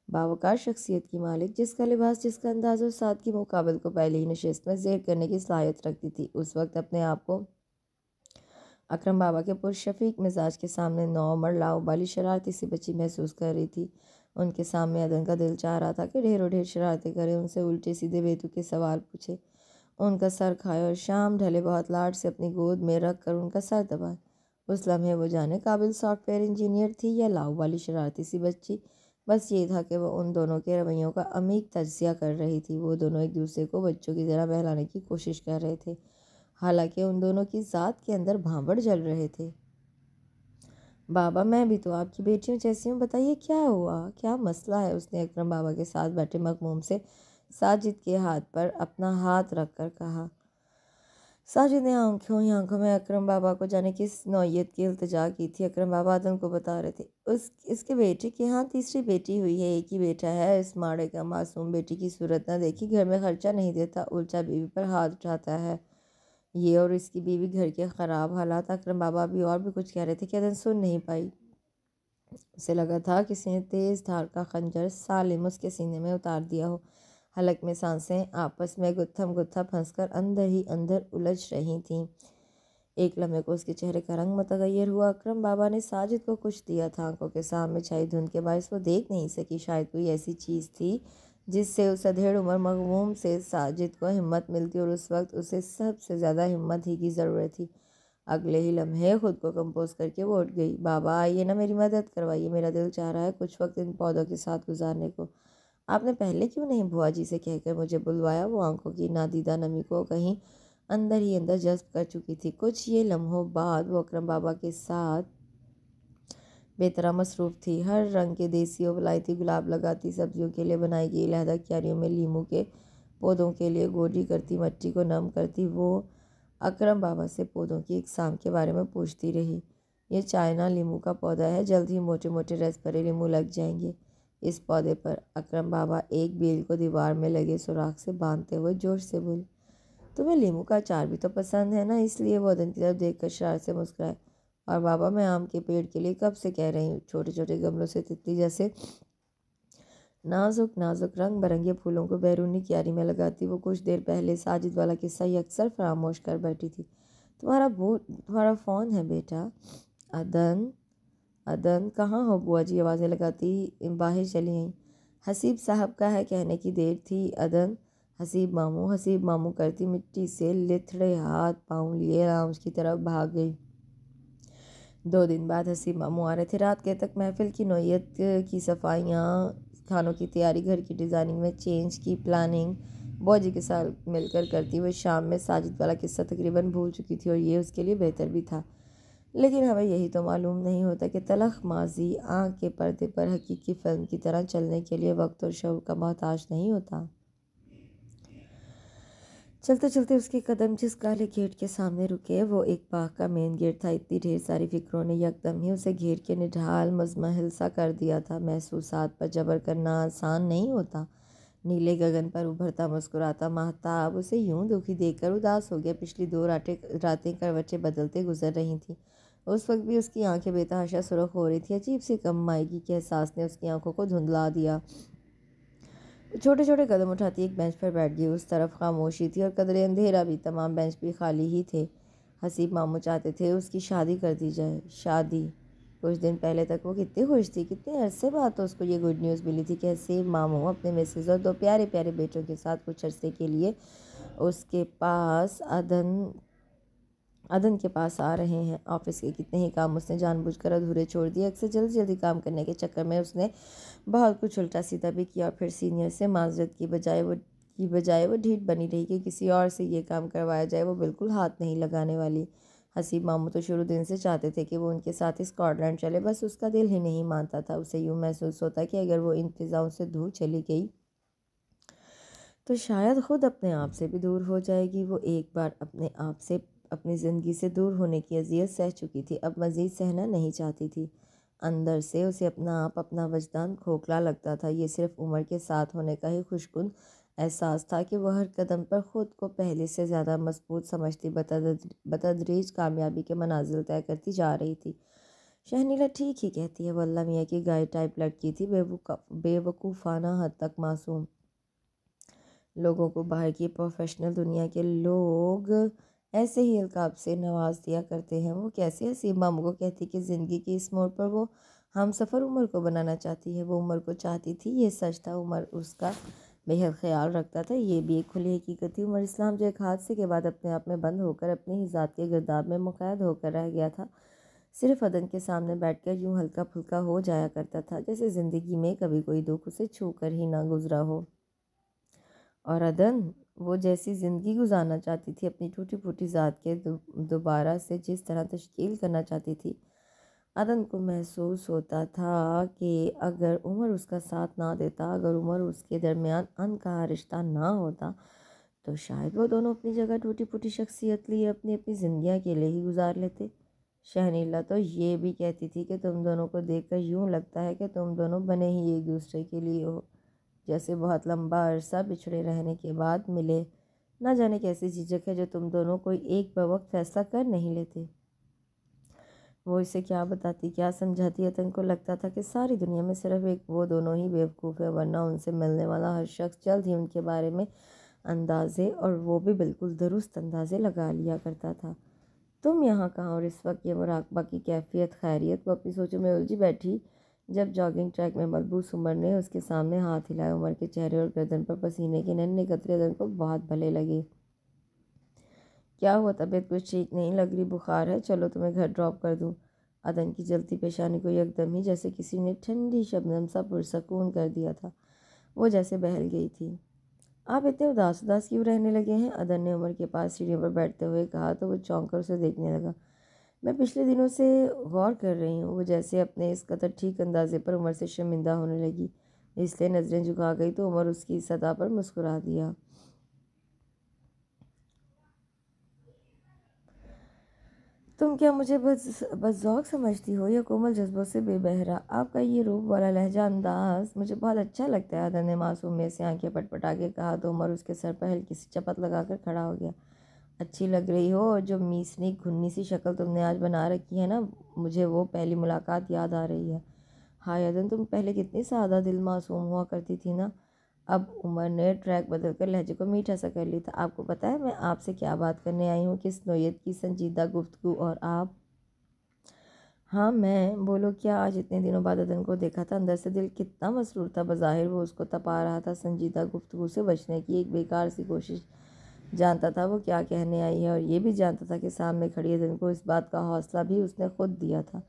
बावकार शख्सियत की मालिक, जिसका लिबास, जिसका अंदाज़ और सादगी मुकाबल को पहले ही नशिस्त में ज़ेर करने की सलाहियत रखती थी, उस वक्त अपने आप को अकरम बाबा के पुरशफीक मिजाज के सामने नौमर लाउबाली शरारती सी बच्ची महसूस कर रही थी। उनके सामने अदन का दिल चाह रहा था कि ढेरों ढेर शरारतें करे, उनसे उल्टे सीधे बेतुके सवाल पूछे, उनका सर खाए और शाम ढले बहुत लाड से अपनी गोद में रख कर उनका सर दबाए। उस लम्हे वो जाने काबिल सॉफ्टवेयर इंजीनियर थी या लाऊ वाली शरारती सी बच्ची। बस ये था कि वो उन दोनों के रवैयों का अमीक तज्जिया कर रही थी। वो दोनों एक दूसरे को बच्चों की तरह बहलाने की कोशिश कर रहे थे, हालांकि उन दोनों की ज़ात के अंदर भांबड़ जल रहे थे। बाबा, मैं भी तो आपकी बेटियों जैसी हूँ, बताइए क्या हुआ, क्या मसला है? उसने अकरम बाबा के साथ बैठे मखमूम से साजिद के हाथ पर अपना हाथ रखकर कहा। साजिद ने आंखों ही आंखों में अकरम बाबा को जाने किस नौयत की इल्तिजा की थी। अकरम बाबा आदम को बता रहे थे, इसके बेटे के यहाँ तीसरी बेटी हुई है, एक ही बेटा है। इस माड़े का मासूम बेटी की सूरत ना देखी, घर में खर्चा नहीं देता, उल्टा बीवी पर हाथ उठाता है। ये और इसकी बीवी घर के ख़राब हालात। अकरम बाबा भी और भी कुछ कह रहे थे कि अदन सुन नहीं पाई। उसे लगा था किसी ने तेज़ धार का खंजर सालिम उसके सीने में उतार दिया हो। हलक में सांसें आपस में गुत्थम गुत्था फंसकर अंदर ही अंदर उलझ रही थीं। एक लम्हे को उसके चेहरे का रंग मुतगय्यर हुआ। अकरम बाबा ने साजिद को कुछ दिया था। आंखों के सामने छाई धुंध के बायस वो देख नहीं सकी। शायद कोई ऐसी चीज़ थी जिससे उस अधेड़ उम्र मगमूम से साजिद को हिम्मत मिलती, और उस वक्त उसे सबसे ज़्यादा हिम्मत ही की ज़रूरत थी। अगले ही लम्हे खुद को कंपोज करके वो उठ गई। बाबा आइए ना, मेरी मदद करवाइए, मेरा दिल चाह रहा है कुछ वक्त इन पौधों के साथ गुजारने को। आपने पहले क्यों नहीं बुआ जी से कहकर मुझे बुलवाया? वो आंखों की नादीदा नमी को कहीं अंदर ही अंदर जज्ब कर चुकी थी। कुछ ये लम्हों बाद वो अकरम बाबा के साथ बेतरह मसरूफ़ थी। हर रंग के देसी और वलायती गुलाब लगाती, सब्जियों के लिए बनाई गई लहदा क्यारियों में लीमू के पौधों के लिए गोडी करती, मिट्टी को नम करती। वो अकरम बाबा से पौधों की इकसाम के बारे में पूछती रही। ये चाइना लीमू का पौधा है, जल्द ही मोटे मोटे रस भरे लीमू लग जाएंगे इस पौधे पर। अकरम बाबा एक बेल को दीवार में लगे सुराख से बांधते हुए जोश से बोले, तुम्हें लीमू का अचार भी तो पसंद है ना? इसलिए वो अदन की तरफ देखकर शरारत से मुस्कुराए। और बाबा, मैं आम के पेड़ के लिए कब से कह रही हूँ। छोटे छोटे गमलों से तितली जैसे नाजुक नाजुक रंग बिरंगे फूलों को बैरूनी क्यारी में लगाती वो कुछ देर पहले साजिद वाला किस्सा ही अक्सर फरामोश कर बैठी थी। तुम्हारा फ़ोन है बेटा। अदन, अदन कहाँ हो? बुआ जी आवाज़ें लगाती बाहर चली आई। हसीब साहब का है, कहने की देर थी। अदन, हसीब मामू करती मिट्टी से लिथड़े हाथ पाँव लिए लाउंज की तरफ भाग गई। 2 दिन बाद हसीब मामू आ रहे थे। रात के तक महफिल की नौयत की सफाइयाँ, खानों की तैयारी, घर की डिज़ाइनिंग में चेंज की प्लानिंग बौजी के साथ मिलकर करती हुए शाम में साजिद वाला किस्सा तकरीबन भूल चुकी थी, और ये उसके लिए बेहतर भी था। लेकिन हमें यही तो मालूम नहीं होता कि तलख माजी आँख के पर्दे पर हकीकी फ़िल्म की तरह चलने के लिए वक्त और शौर का मोहताज नहीं होता। चलते चलते उसके कदम जिस काले गेट के सामने रुके वो एक बाग का मेन गेट था। इतनी ढेर सारी फिक्रों ने यकदम ही उसे घेर के निढाल मुज़महिल सा कर दिया था। महसूसात पर जबर करना आसान नहीं होता। नीले गगन पर उभरता मुस्कुराता माहताब उसे यूं दुखी देखकर उदास हो गया। पिछली 2 रातें करवटें बदलते गुजर रही थीं। उस वक्त भी उसकी आंखें बेतहाशा सुर्ख हो रही थी। अजीब सी कम मायगी के एहसास ने उसकी आंखों को धुंधला दिया। छोटे छोटे कदम उठाती एक बेंच पर बैठ गई। उस तरफ खामोशी थी और कदरे अंधेरा भी। तमाम बेंच भी खाली ही थे। हसीब मामू चाहते थे उसकी शादी कर दी जाए। शादी? कुछ दिन पहले तक वो कितनी खुश थी। कितने अरसे बाद तो उसको ये गुड न्यूज़ मिली थी कि हसीब मामू अपने मिसेज और दो प्यारे प्यारे बेटों के साथ कुछ अरसे के लिए उसके पास अदन के पास आ रहे हैं। ऑफिस के कितने ही काम उसने जानबूझकर अधूरे छोड़ दिए। अक्सर जल्दी जल्दी काम करने के चक्कर में उसने बहुत कुछ उल्टा सीधा भी किया और फिर सीनियर से माजरत की बजाय वो ढीठ बनी रही कि किसी और से ये काम करवाया जाए। वो बिल्कुल हाथ नहीं लगाने वाली। हसीब मामू तो शुरू दिन से चाहते थे कि वो उनके साथ ही स्कॉटलैंड चले, बस उसका दिल ही नहीं मानता था। उसे यूँ महसूस होता कि अगर वो इन फिज़ाओं से दूर चली गई तो शायद ख़ुद अपने आप से भी दूर हो जाएगी। वो एक बार अपने आप से, अपनी ज़िंदगी से दूर होने की अज़ियत सह चुकी थी, अब मज़ीद सहना नहीं चाहती थी। अंदर से उसे अपना आप, अपना वजदान खोखला लगता था। ये सिर्फ उम्र के साथ होने का ही खुशकुन एहसास था कि वह हर कदम पर ख़ुद को पहले से ज़्यादा मजबूत समझती बतदरीज कामयाबी के मनाजिल तय करती जा रही थी। शहनीला ठीक ही कहती है। वल्ला मियाँ की गाय टाइप लड़की थी, बेवकूफ़ाना हद तक मासूम। लोगों को बाहर की प्रोफेशनल दुनिया के लोग ऐसे ही अलकाब से नवाज दिया करते हैं। वो कैसे हसीब मामू को कहती कि ज़िंदगी की इस मोड़ पर वो हम सफ़र उमर को बनाना चाहती है। वो उमर को चाहती थी, ये सच था। उमर उसका बेहद ख्याल रखता था, ये भी एक खुली हकीकत थी। उमर इस्लाम जो एक हादसे के बाद अपने आप में बंद होकर अपनी ही ज़ात के गिरदाब में मुक़ैद होकर रह गया था, सिर्फ अदन के सामने बैठकर यूँ हल्का फुल्का हो जाया करता था, जैसे ज़िंदगी में कभी कोई दुख उसे छू कर ही ना गुजरा हो। और अदन वो जैसी ज़िंदगी गुजारना चाहती थी, अपनी टूटी फूटी ज़ात के दोबारा से जिस तरह तश्कील करना चाहती थी, अदन को महसूस होता था कि अगर उमर उसका साथ ना देता, अगर उमर उसके दरमियान अन का रिश्ता ना होता, तो शायद वो दोनों अपनी जगह टूटी फूटी शख्सियत लिए अपनी अपनी ज़िंदगी अकेले ही गुजार लेते। शहनीला तो ये भी कहती थी कि तुम दोनों को देखकर यूँ लगता है कि तुम दोनों बने ही एक दूसरे के लिए हो, जैसे बहुत लंबा अरसा बिछड़े रहने के बाद मिले। ना जाने कैसी झिझक है जो तुम दोनों कोई एक बवक्त फैसला कर नहीं लेते। वो इसे क्या बताती, क्या समझाती। अतन को लगता था कि सारी दुनिया में सिर्फ एक वो दोनों ही बेवकूफ़ है, वरना उनसे मिलने वाला हर शख्स जल्द ही उनके बारे में अंदाज़े, और वो भी बिल्कुल दुरुस्त अंदाज़े लगा लिया करता था। तुम यहाँ कहाँ? और इस वक्त ये मुराकबा की कैफियत, खैरियत? वो अपनी सोचों में उलझी बैठी जब जॉगिंग ट्रैक में मलबूस उमर ने उसके सामने हाथ हिलाया। उमर के चेहरे और गर्दन पर पसीने के नन्हे कतरे अदन को बहुत भले लगे। क्या हुआ? तबीयत कुछ ठीक नहीं लग रही? बुखार है? चलो तुम्हें घर ड्रॉप कर दूँ। अदन की जलती पेशानी को एकदम ही जैसे किसी ने ठंडी शबनम सा पुरसकून कर दिया था। वो जैसे बहल गई थी। आप इतने उदास उदास क्यों रहने लगे हैं? अदन ने उमर के पास सीढ़ियों पर बैठते हुए कहा तो वो चौंक कर उसे देखने लगा। मैं पिछले दिनों से गौर कर रही हूँ। वो जैसे अपने इस कदर ठीक अंदाजे पर उमर से शर्मिंदा होने लगी, इसलिए नज़रें झुका गई तो उमर उसकी सतह पर मुस्कुरा दिया। तुम क्या मुझे बस ज़ौक समझती हो या कोमल जज्बों से बेबहरा? आपका ये रूप वाला लहजा अंदाज मुझे बहुत अच्छा लगता है। अदन ने मासूम में से आंखें पटपटा के कहा तो उमर उसके सर पर हल्की सी चपत लगाकर खड़ा हो गया। अच्छी लग रही हो, और जो मीसनी घुन्नी सी शक्ल तुमने आज बना रखी है ना, मुझे वो पहली मुलाकात याद आ रही है। हाय अदन, तुम पहले कितनी सादा दिल मासूम हुआ करती थी ना। अब उमर ने ट्रैक बदलकर लहजे को मीठा सा कर लिया था। आपको पता है मैं आपसे क्या बात करने आई हूँ? किस नोयत की संजीदा गुफ्तगू। और आप? हाँ मैं, बोलो क्या? आज इतने दिनों बाद अदन को देखा था, अंदर से दिल कितना मसरूर था। बज़ाहिर वो उसको तपा रहा था, संजीदा गुफ्तगू से बचने की एक बेकार सी कोशिश। जानता था वो क्या कहने आई है, और ये भी जानता था कि सामने खड़ी अदन को इस बात का हौसला भी उसने खुद दिया था।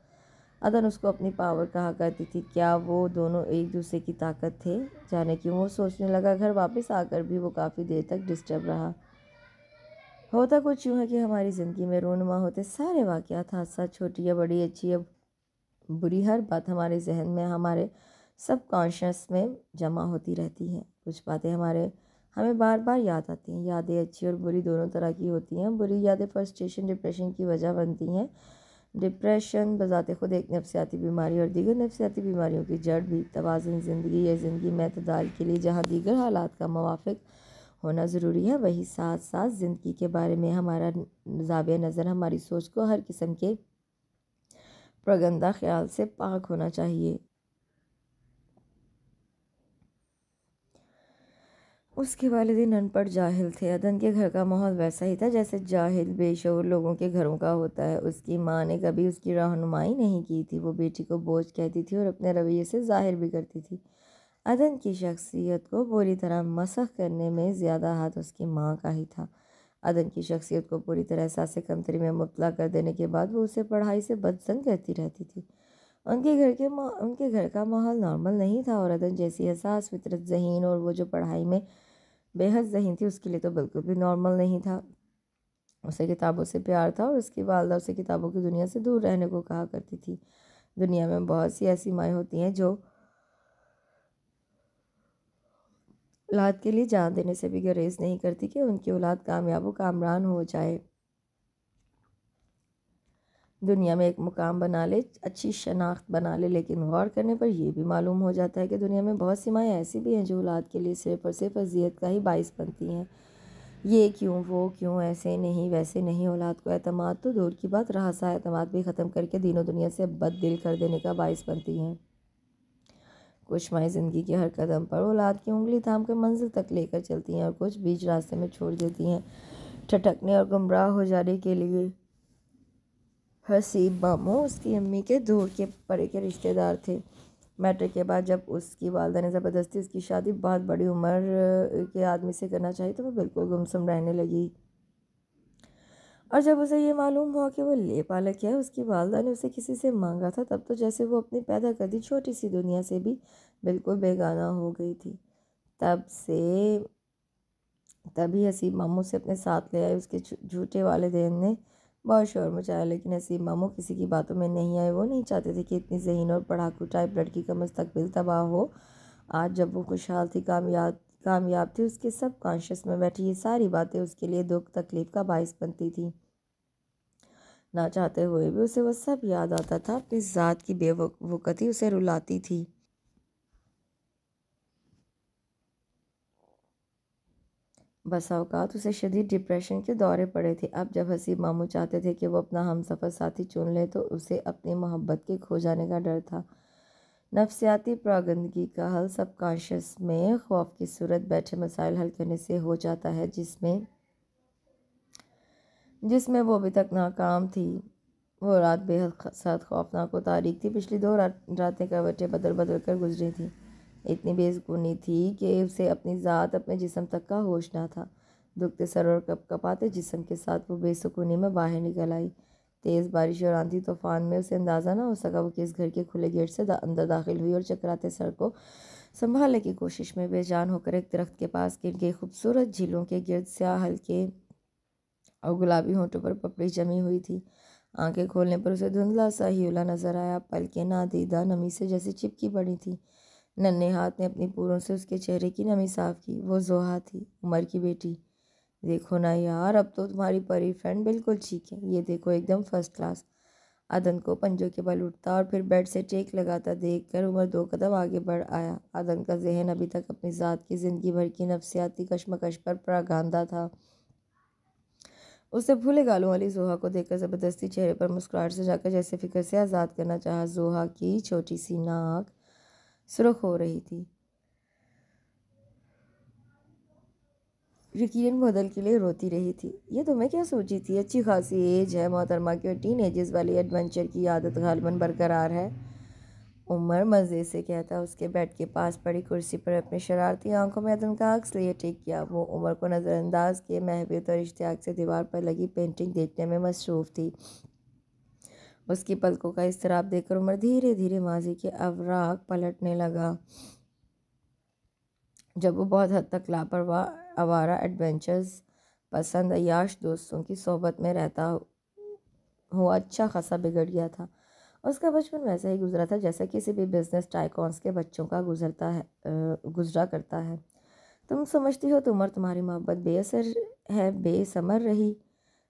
अदन उसको अपनी पावर कहा करती थी। क्या वो दोनों एक दूसरे की ताकत थे? जाने क्यों वो सोचने लगा। घर वापस आकर भी वो काफ़ी देर तक डिस्टर्ब रहा। होता कुछ यूँ है कि हमारी ज़िंदगी में रोनुमा होते सारे वाक़यात, हादसा, छोटी या बड़ी, अच्छी या बुरी, हर बात हमारे जहन में, हमारे सबकॉन्शियस में जमा होती रहती हैं। कुछ बातें हमें बार बार याद आती हैं। यादें अच्छी और बुरी दोनों तरह की होती हैं। बुरी यादें फ्रस्ट्रेशन, डिप्रेशन की वजह बनती हैं। डिप्रेशन बज़ाते खुद एक नफ्सियाती बीमारी, और दीगर नफ्सियाती बीमारियों की जड़ भी। तवाज़ुन ज़िंदगी या ज़िंदगी में अतदाल के लिए जहाँ दीगर हालात का मुवाफ़िक होना ज़रूरी है, वहीं साथ साथ ज़िंदगी के बारे में हमारा ज़ाविया नज़र, हमारी सोच को हर किस्म के प्रगंदा ख्याल से पाक होना चाहिए। उसके वालिदैन अनपढ़ जाहिल थे। अदन के घर का माहौल वैसा ही था जैसे जाहिल बेशऊर लोगों के घरों का होता है। उसकी माँ ने कभी उसकी रहनुमाई नहीं की थी। वो बेटी को बोझ कहती थी और अपने रवैये से जाहिर भी करती थी। अदन की शख्सियत को पूरी तरह मसख करने में ज़्यादा हाथ उसकी माँ का ही था। अदन की शख्सियत को पूरी तरह एहसास कमतरी में मुब्तला कर देने के बाद वो उसे पढ़ाई से बदजंग करती रहती थी। उनके घर का माहौल नॉर्मल नहीं था और अदन जैसी एहसास फितरत ज़हीन और वो जो पढ़ाई में बेहद ज़हीन थी उसके लिए तो बिल्कुल भी नॉर्मल नहीं था। उसे किताबों से प्यार था और उसकी वालदा उसे किताबों की दुनिया से दूर रहने को कहा करती थी। दुनिया में बहुत सी ऐसी माएँ होती हैं जो औलाद के लिए जान देने से भी गुरेज नहीं करती कि उनकी औलाद कामयाब व कामरान हो जाए, दुनिया में एक मुकाम बना ले, अच्छी शनाख्त बना ले। लेकिन गौर करने पर यह भी मालूम हो जाता है कि दुनिया में बहुत सी माएँ ऐसी भी हैं जो औलाद के लिए सिर्फ और सिर्फ अजियत का ही बाइस बनती हैं। ये क्यों, वो क्यों, ऐसे नहीं वैसे नहीं, औलाद को एतमाद तो दूर की बात, रहा सा एतमाद भी ख़त्म करके दीनों दुनिया से बददिल कर देने का बाइस बनती हैं। कुछ माएँ ज़िंदगी के हर कदम पर औलाद की उंगली थाम कर मंजिल तक लेकर चलती हैं और कुछ बीच रास्ते में छोड़ देती हैं, ठटकने और गुमराह हो जाने के लिए। हसीब मामू उसकी अम्मी के दूर के परे के रिश्तेदार थे। मैट्रिक के बाद जब उसकी वालदा ने ज़बरदस्ती उसकी शादी बहुत बड़ी उम्र के आदमी से करना चाहिए तो वो बिल्कुल गुमसुम रहने लगी। और जब उसे ये मालूम हुआ कि वो ले पालक है, उसकी वालदा ने उसे किसी से मांगा था, तब तो जैसे वो अपनी पैदा कर दी छोटी सी दुनिया से भी बिल्कुल बेगाना हो गई थी। तभी हसीब मामू से अपने साथ ले आए। उसके झूठे वालिदैन ने बहुत शोर मचाया, लेकिन हसीब मामू किसी की बातों में नहीं आए। वो नहीं चाहते थे कि इतनी ज़हीन और पढ़ाकू टाइप लड़की का मुस्तकबिल तबाह हो। आज जब वो खुशहाल थी, कामयाब थी, उसके सब कॉन्शियस में बैठी ये सारी बातें उसके लिए दुख तकलीफ़ का बाइस बनती थी। ना चाहते हुए भी उसे वह सब याद आता था। अपनी ज़ात की बेवकूफ़ी उसे रुलाती थी। बसा औकात उसे शदीद डिप्रेशन के दौरे पड़े थे। अब जब हसीब मामू चाहते थे कि वो अपना हमसफ़र साथी चुन ले तो उसे अपनी मोहब्बत के खो जाने का डर था। नफ्सियाती प्रागंदगी का हल सबकॉन्शियस में खौफ की सूरत बैठे मसाइल हल करने से हो जाता है, जिसमें वो अभी तक नाकाम थी। वो रात बेहद सख्त खौफनाक व तारीख थी। पिछली 2 रातें करवटें बदल बदल कर गुजरी थी। इतनी बेसुकूनी थी कि उसे अपनी ज़ात, अपने जिस्म तक का होश ना था। दुखते सर और कपकपाते जिस्म के साथ वो बेसुकूनी में बाहर निकल आई। तेज़ बारिश और आंधी तूफान में उसे अंदाज़ा ना हो सका वो किस घर के खुले गेट से अंदर दाखिल हुई और चकराते सर को संभालने की कोशिश में बेजान होकर एक दरख्त के पास गिर गई। खूबसूरत झीलों के गिर्द स्याह हल्के और गुलाबी होंठों पर पपड़ी जमी हुई थी। आंखें खोलने पर उसे धुंधला सा हीला नजर आया। पलकें नादीदा नमी से जैसे चिपकी पड़ी थी। नन्हे हाथ ने अपनी पूरों से उसके चेहरे की नमी साफ की। वो जोहा थी, उमर की बेटी। देखो ना यार, अब तो तुम्हारी परी फ्रेंड बिल्कुल ठीक है। ये देखो, एकदम फर्स्ट क्लास। अदन को पंजों के बल उठता और फिर बेड से टेक लगाता देखकर उमर 2 कदम आगे बढ़ आया। अदन का जहन अभी तक अपनी ज़ात की ज़िंदगी भर की नफ्सियाती कशमकश पर प्रागांदा था। उसने भूले गालों वाली जोहा को देखकर ज़बरदस्ती चेहरे पर मुस्कुराहट से जाकर जैसे फिक्र से आज़ाद करना चाहा। जोहा की छोटी सी नाक सुर्ख हो रही थी। यकीनन बदल के लिए रोती रही थी। ये तुम्हें क्या सोची थी? अच्छी खासी एज है मोहतरमा की और टीन एजेस वाली एडवेंचर की आदत गालिबन बरकरार है। उमर मज़े से कहता उसके बेड के पास पड़ी कुर्सी पर अपनी शरारती आंखों में अदन का अक्स लिए टिक किया। वो उमर को नज़रअंदाज किए महवियत और इश्तियाक से दीवार पर लगी पेंटिंग देखने में मसरूफ़ थी। उसकी पलकों का इस्तराब देखकर उमर धीरे धीरे माजी के अवराक पलटने लगा। जब वो बहुत हद तक लापरवाह आवारा एडवेंचर्स पसंद अय्याश दोस्तों की सोहबत में रहता हुआ अच्छा खासा बिगड़ गया था। उसका बचपन वैसा ही गुजरा था जैसा किसी भी बिजनेस टाइकॉन्स के बच्चों का गुजरा करता है। तुम समझती हो तो उमर तुम्हारी मोहब्बत बेअसर है, बेसमर रही।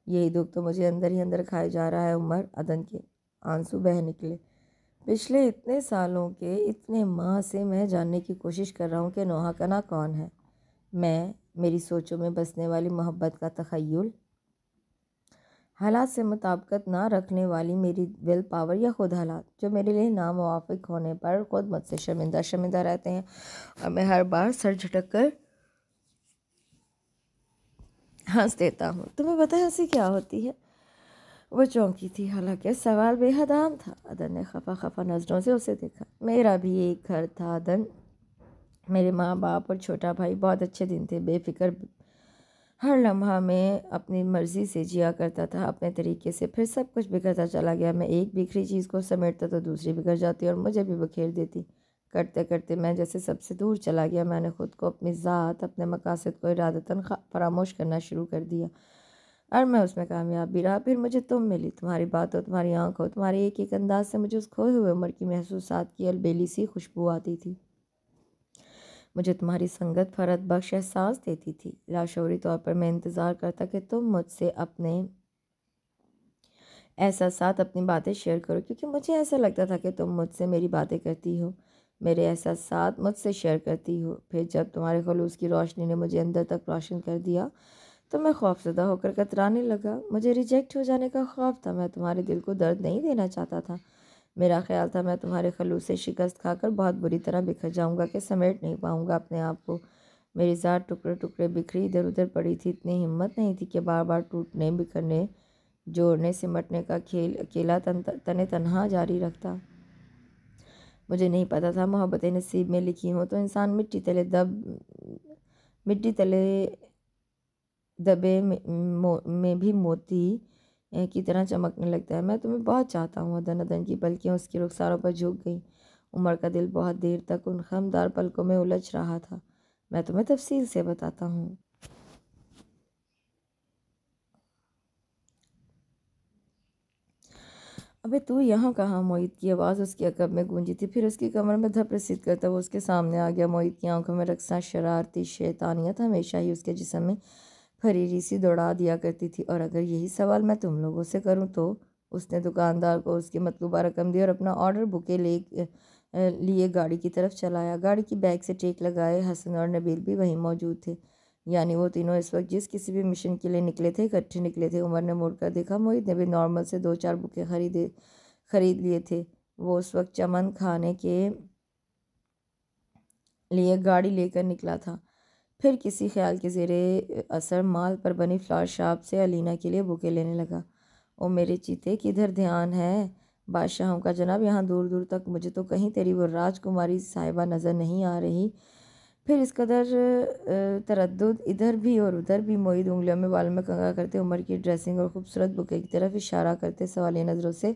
यही दुख तो मुझे अंदर ही अंदर खाए जा रहा है उमर। अदन के आंसू बह निकले। पिछले इतने सालों के, इतने माह से मैं जानने की कोशिश कर रहा हूँ कि नोहा कना कौन है। मैं, मेरी सोचों में बसने वाली मोहब्बत का तखय्युल, हालात से मुताबिकत ना रखने वाली मेरी विल पावर, या खुद हालात जो मेरे लिए नामुवाफिक होने पर खुद मुझसे शर्मिंदा रहते हैं और मैं हर बार सर झटक कर हंस देता हूँ। तुम्हें पता है हंसी क्या होती है? वो चौंकी थी, हालांकि सवाल बेहद आम था। अदन ने खफा खफा नज़रों से उसे देखा। मेरा भी एक घर था अदन, मेरे माँ बाप और छोटा भाई बहुत अच्छे दिन थे, बेफिक्र, हर लम्हा मैं अपनी मर्ज़ी से जिया करता था अपने तरीके से। फिर सब कुछ बिखरता चला गया। मैं एक बिखरी चीज़ को समेटता तो दूसरी बिखर जाती और मुझे भी बखेर देती। करते करते मैं जैसे सबसे दूर चला गया। मैंने ख़ुद को, अपनी ज़ात, अपने मकासद को इरादतन फरामोश करना शुरू कर दिया और मैं उसमें कामयाब भी रहा। फिर मुझे तुम मिली, तुम्हारी बात हो, तुम्हारी आँख हो, तुम्हारे एक एक अंदाज से मुझे उस खोए हुए उम्र की महसूसात की अलबेली सी खुशबू आती थी। मुझे तुम्हारी संगत फ़रत बख्श एहसास देती थी। लाशऊरी तौर पर मैं इंतज़ार करता कि तुम मुझसे अपने एहसासात, अपनी बातें शेयर करो, क्योंकि मुझे ऐसा लगता था कि तुम मुझसे मेरी बातें करती हो, मेरे एहसासात मुझसे शेयर करती हो। फिर जब तुम्हारे खलूस की रोशनी ने मुझे अंदर तक रोशन कर दिया तो मैं खौफज़दा होकर कतराने लगा। मुझे रिजेक्ट हो जाने का खौफ था। मैं तुम्हारे दिल को दर्द नहीं देना चाहता था। मेरा ख्याल था मैं तुम्हारे खलूस से शिकस्त खाकर बहुत बुरी तरह बिखर जाऊंगा कि समेट नहीं पाऊंगा अपने आप को। मेरी ज़ात टुकड़े टुकड़े बिखरी इधर उधर पड़ी थी। इतनी हिम्मत नहीं थी कि बार बार टूटने, बिखरने, जोड़ने, सिमटने का खेल अकेला तने तनहा जारी रखता। मुझे नहीं पता था मोहब्बतें नसीब में लिखी हों तो इंसान मिट्टी तले दबे में भी मोती की तरह चमकने लगता है। मैं तुम्हें बहुत चाहता हूँ। अदन अदन की पलकियाँ उसकी रुखसारों पर झुक गईं। उमर का दिल बहुत देर तक उन खमदार पलकों में उलझ रहा था। मैं तुम्हें तफसील से बताता हूँ। अबे तू यहाँ कहाँ? मोहित की आवाज़ उसकी अकब में गूंजी थी। फिर उसकी कमर में धप रसीद करता वो उसके सामने आ गया। मोहित की आंखों में रक्सा शरारती शैतानियत हमेशा ही उसके जिस्म में फरीरी सी दौड़ा दिया करती थी। और अगर यही सवाल मैं तुम लोगों से करूं तो? उसने दुकानदार को उसकी मतलूबा रकम दी और अपना ऑर्डर बुके लिए गाड़ी की तरफ चलाया। गाड़ी की बैग से टेक लगाए हसन और नबील भी वहीं मौजूद थे। यानी वो तीनों इस वक्त जिस किसी भी मिशन के लिए निकले थे, इकट्ठे निकले थे। उमर ने मुड़कर देखा। मोहित ने भी नॉर्मल से 2-4 बुके खरीद लिए थे। वो उस वक्त चमन खाने के लिए गाड़ी लेकर निकला था। फिर किसी ख्याल के ज़ेरे असर माल पर बनी फ्लावर शॉप से अलीना के लिए बुके लेने लगा। ओ मेरे चीते, किधर ध्यान है? बादशाहों का जनाब, यहाँ दूर दूर तक मुझे तो कहीं तेरी वो राजकुमारी साहिबा नज़र नहीं आ रही। फिर इस कदर तरद्दुद इधर भी और उधर भी। मोहित उंगलियों में बालों में कंघा करते उमर की ड्रेसिंग और खूबसूरत बुके की तरफ इशारा करते सवालिया नज़रों से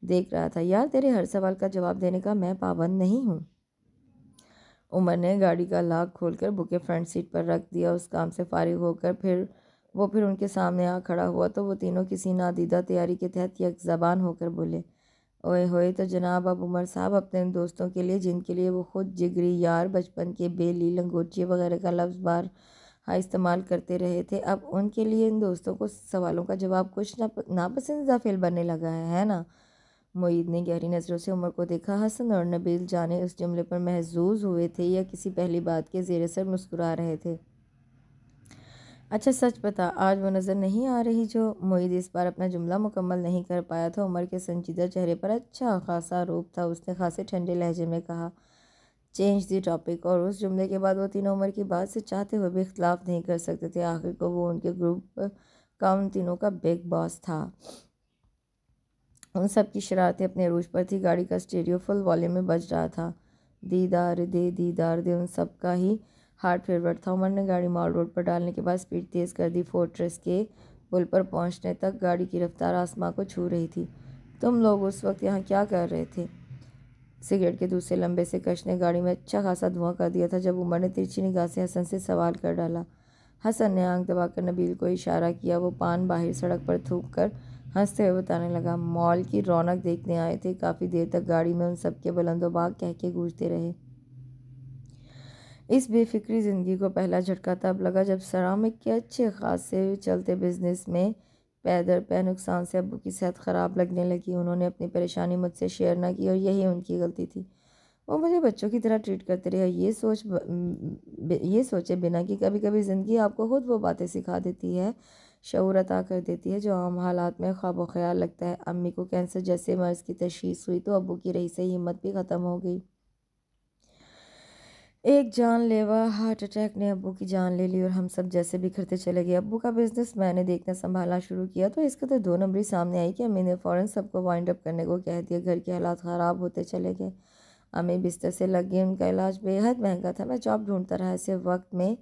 देख रहा था। यार, तेरे हर सवाल का जवाब देने का मैं पाबंद नहीं हूँ। उमर ने गाड़ी का लॉक खोलकर बुके फ्रंट सीट पर रख दिया। उस काम से फारिग होकर फिर उनके सामने आ खड़ा हुआ तो वो तीनों किसी नादीदा तैयारी के तहत एक ज़बान होकर बोले, ओए होए तो जनाब, अब उमर साहब अपने उन दोस्तों के लिए जिनके लिए वो ख़ुद जिगरी यार, बचपन के बेली, लंगोटिए वगैरह का लफ्ज़ बार हाँ इस्तेमाल करते रहे थे, अब उनके लिए इन दोस्तों को सवालों का जवाब कुछ नापसंदीदा फेल बनने लगा है ना? मोईद ने गहरी नज़रों से उमर को देखा। हसन और नबील जाने उस जुमले पर महजूज हुए थे या किसी पहली बात के ज़ेर असर मुस्कुरा रहे थे। अच्छा सच बता, आज वो नज़र नहीं आ रही जो? मोईद इस बार अपना जुमला मुकम्मल नहीं कर पाया था। उमर के संजीदा चेहरे पर अच्छा खासा रूप था। उसने खासे ठंडे लहजे में कहा, चेंज द टॉपिक। और उस जुमले के बाद वो तीनों उमर की बात से चाहते हुए भी इख्तलाफ नहीं कर सकते थे। आखिर को वो उनके ग्रुप का उन तीनों का बिग बॉस था। उन सब की शरारतें अपने अरूज पर थी। गाड़ी का स्टीरियो फुल वॉल्यूम में बज रहा था। दीदार दे उन सब का ही हार्ट फेवरेट था। उमर ने गाड़ी मॉल रोड पर डालने के बाद स्पीड तेज़ कर दी। फोर्ट्रेस के पुल पर पहुंचने तक गाड़ी की रफ्तार आसमां को छू रही थी। तुम लोग उस वक्त यहाँ क्या कर रहे थे? सिगरेट के दूसरे लंबे से कश ने गाड़ी में अच्छा खासा धुआं कर दिया था जब उमर ने तिरछी निगाह से हसन से सवाल कर डाला। हसन ने आंख दबाकर नबील को इशारा किया। वो पान बाहर सड़क पर थूक कर हंसते हुए बताने लगा, मॉल की रौनक देखने आए थे। काफ़ी देर तक गाड़ी में उन सबके बुलंदोबाग कह के गूंजते रहे। इस बेफिक्री ज़िंदगी को पहला झटका तब लगा जब सरामिक के अच्छे खासे चलते बिजनेस में पैदर पै नुकसान से अब्बू की सेहत ख़राब लगने लगी। उन्होंने अपनी परेशानी मुझसे शेयर ना की और यही उनकी गलती थी। वो मुझे बच्चों की तरह ट्रीट करते रहे। ये सोचे बिना कि कभी कभी ज़िंदगी आपको खुद वो बातें सिखा देती है, शऊर अता कर देती है जो आम हालात में ख्वाब ख्याल लगता है। अम्मी को कैंसर जैसे मर्ज़ की तशख़ीस हुई तो अब्बू की रही से हिम्मत भी ख़त्म हो गई। एक जानलेवा हार्ट अटैक ने अब्बू की जान ले ली और हम सब जैसे बिखरते चले गए। अब्बू का बिजनेस मैंने देखना संभालना शुरू किया तो इसका तो 2 नंबरी सामने आई कि अम्मी ने फ़ौरन सबको वाइंड अप करने को कह दिया। घर के हालात ख़राब होते चले गए। अम्मी बिस्तर से लग गई। उनका इलाज बेहद महंगा था। मैं जॉब ढूंढता रहा। ऐसे वक्त में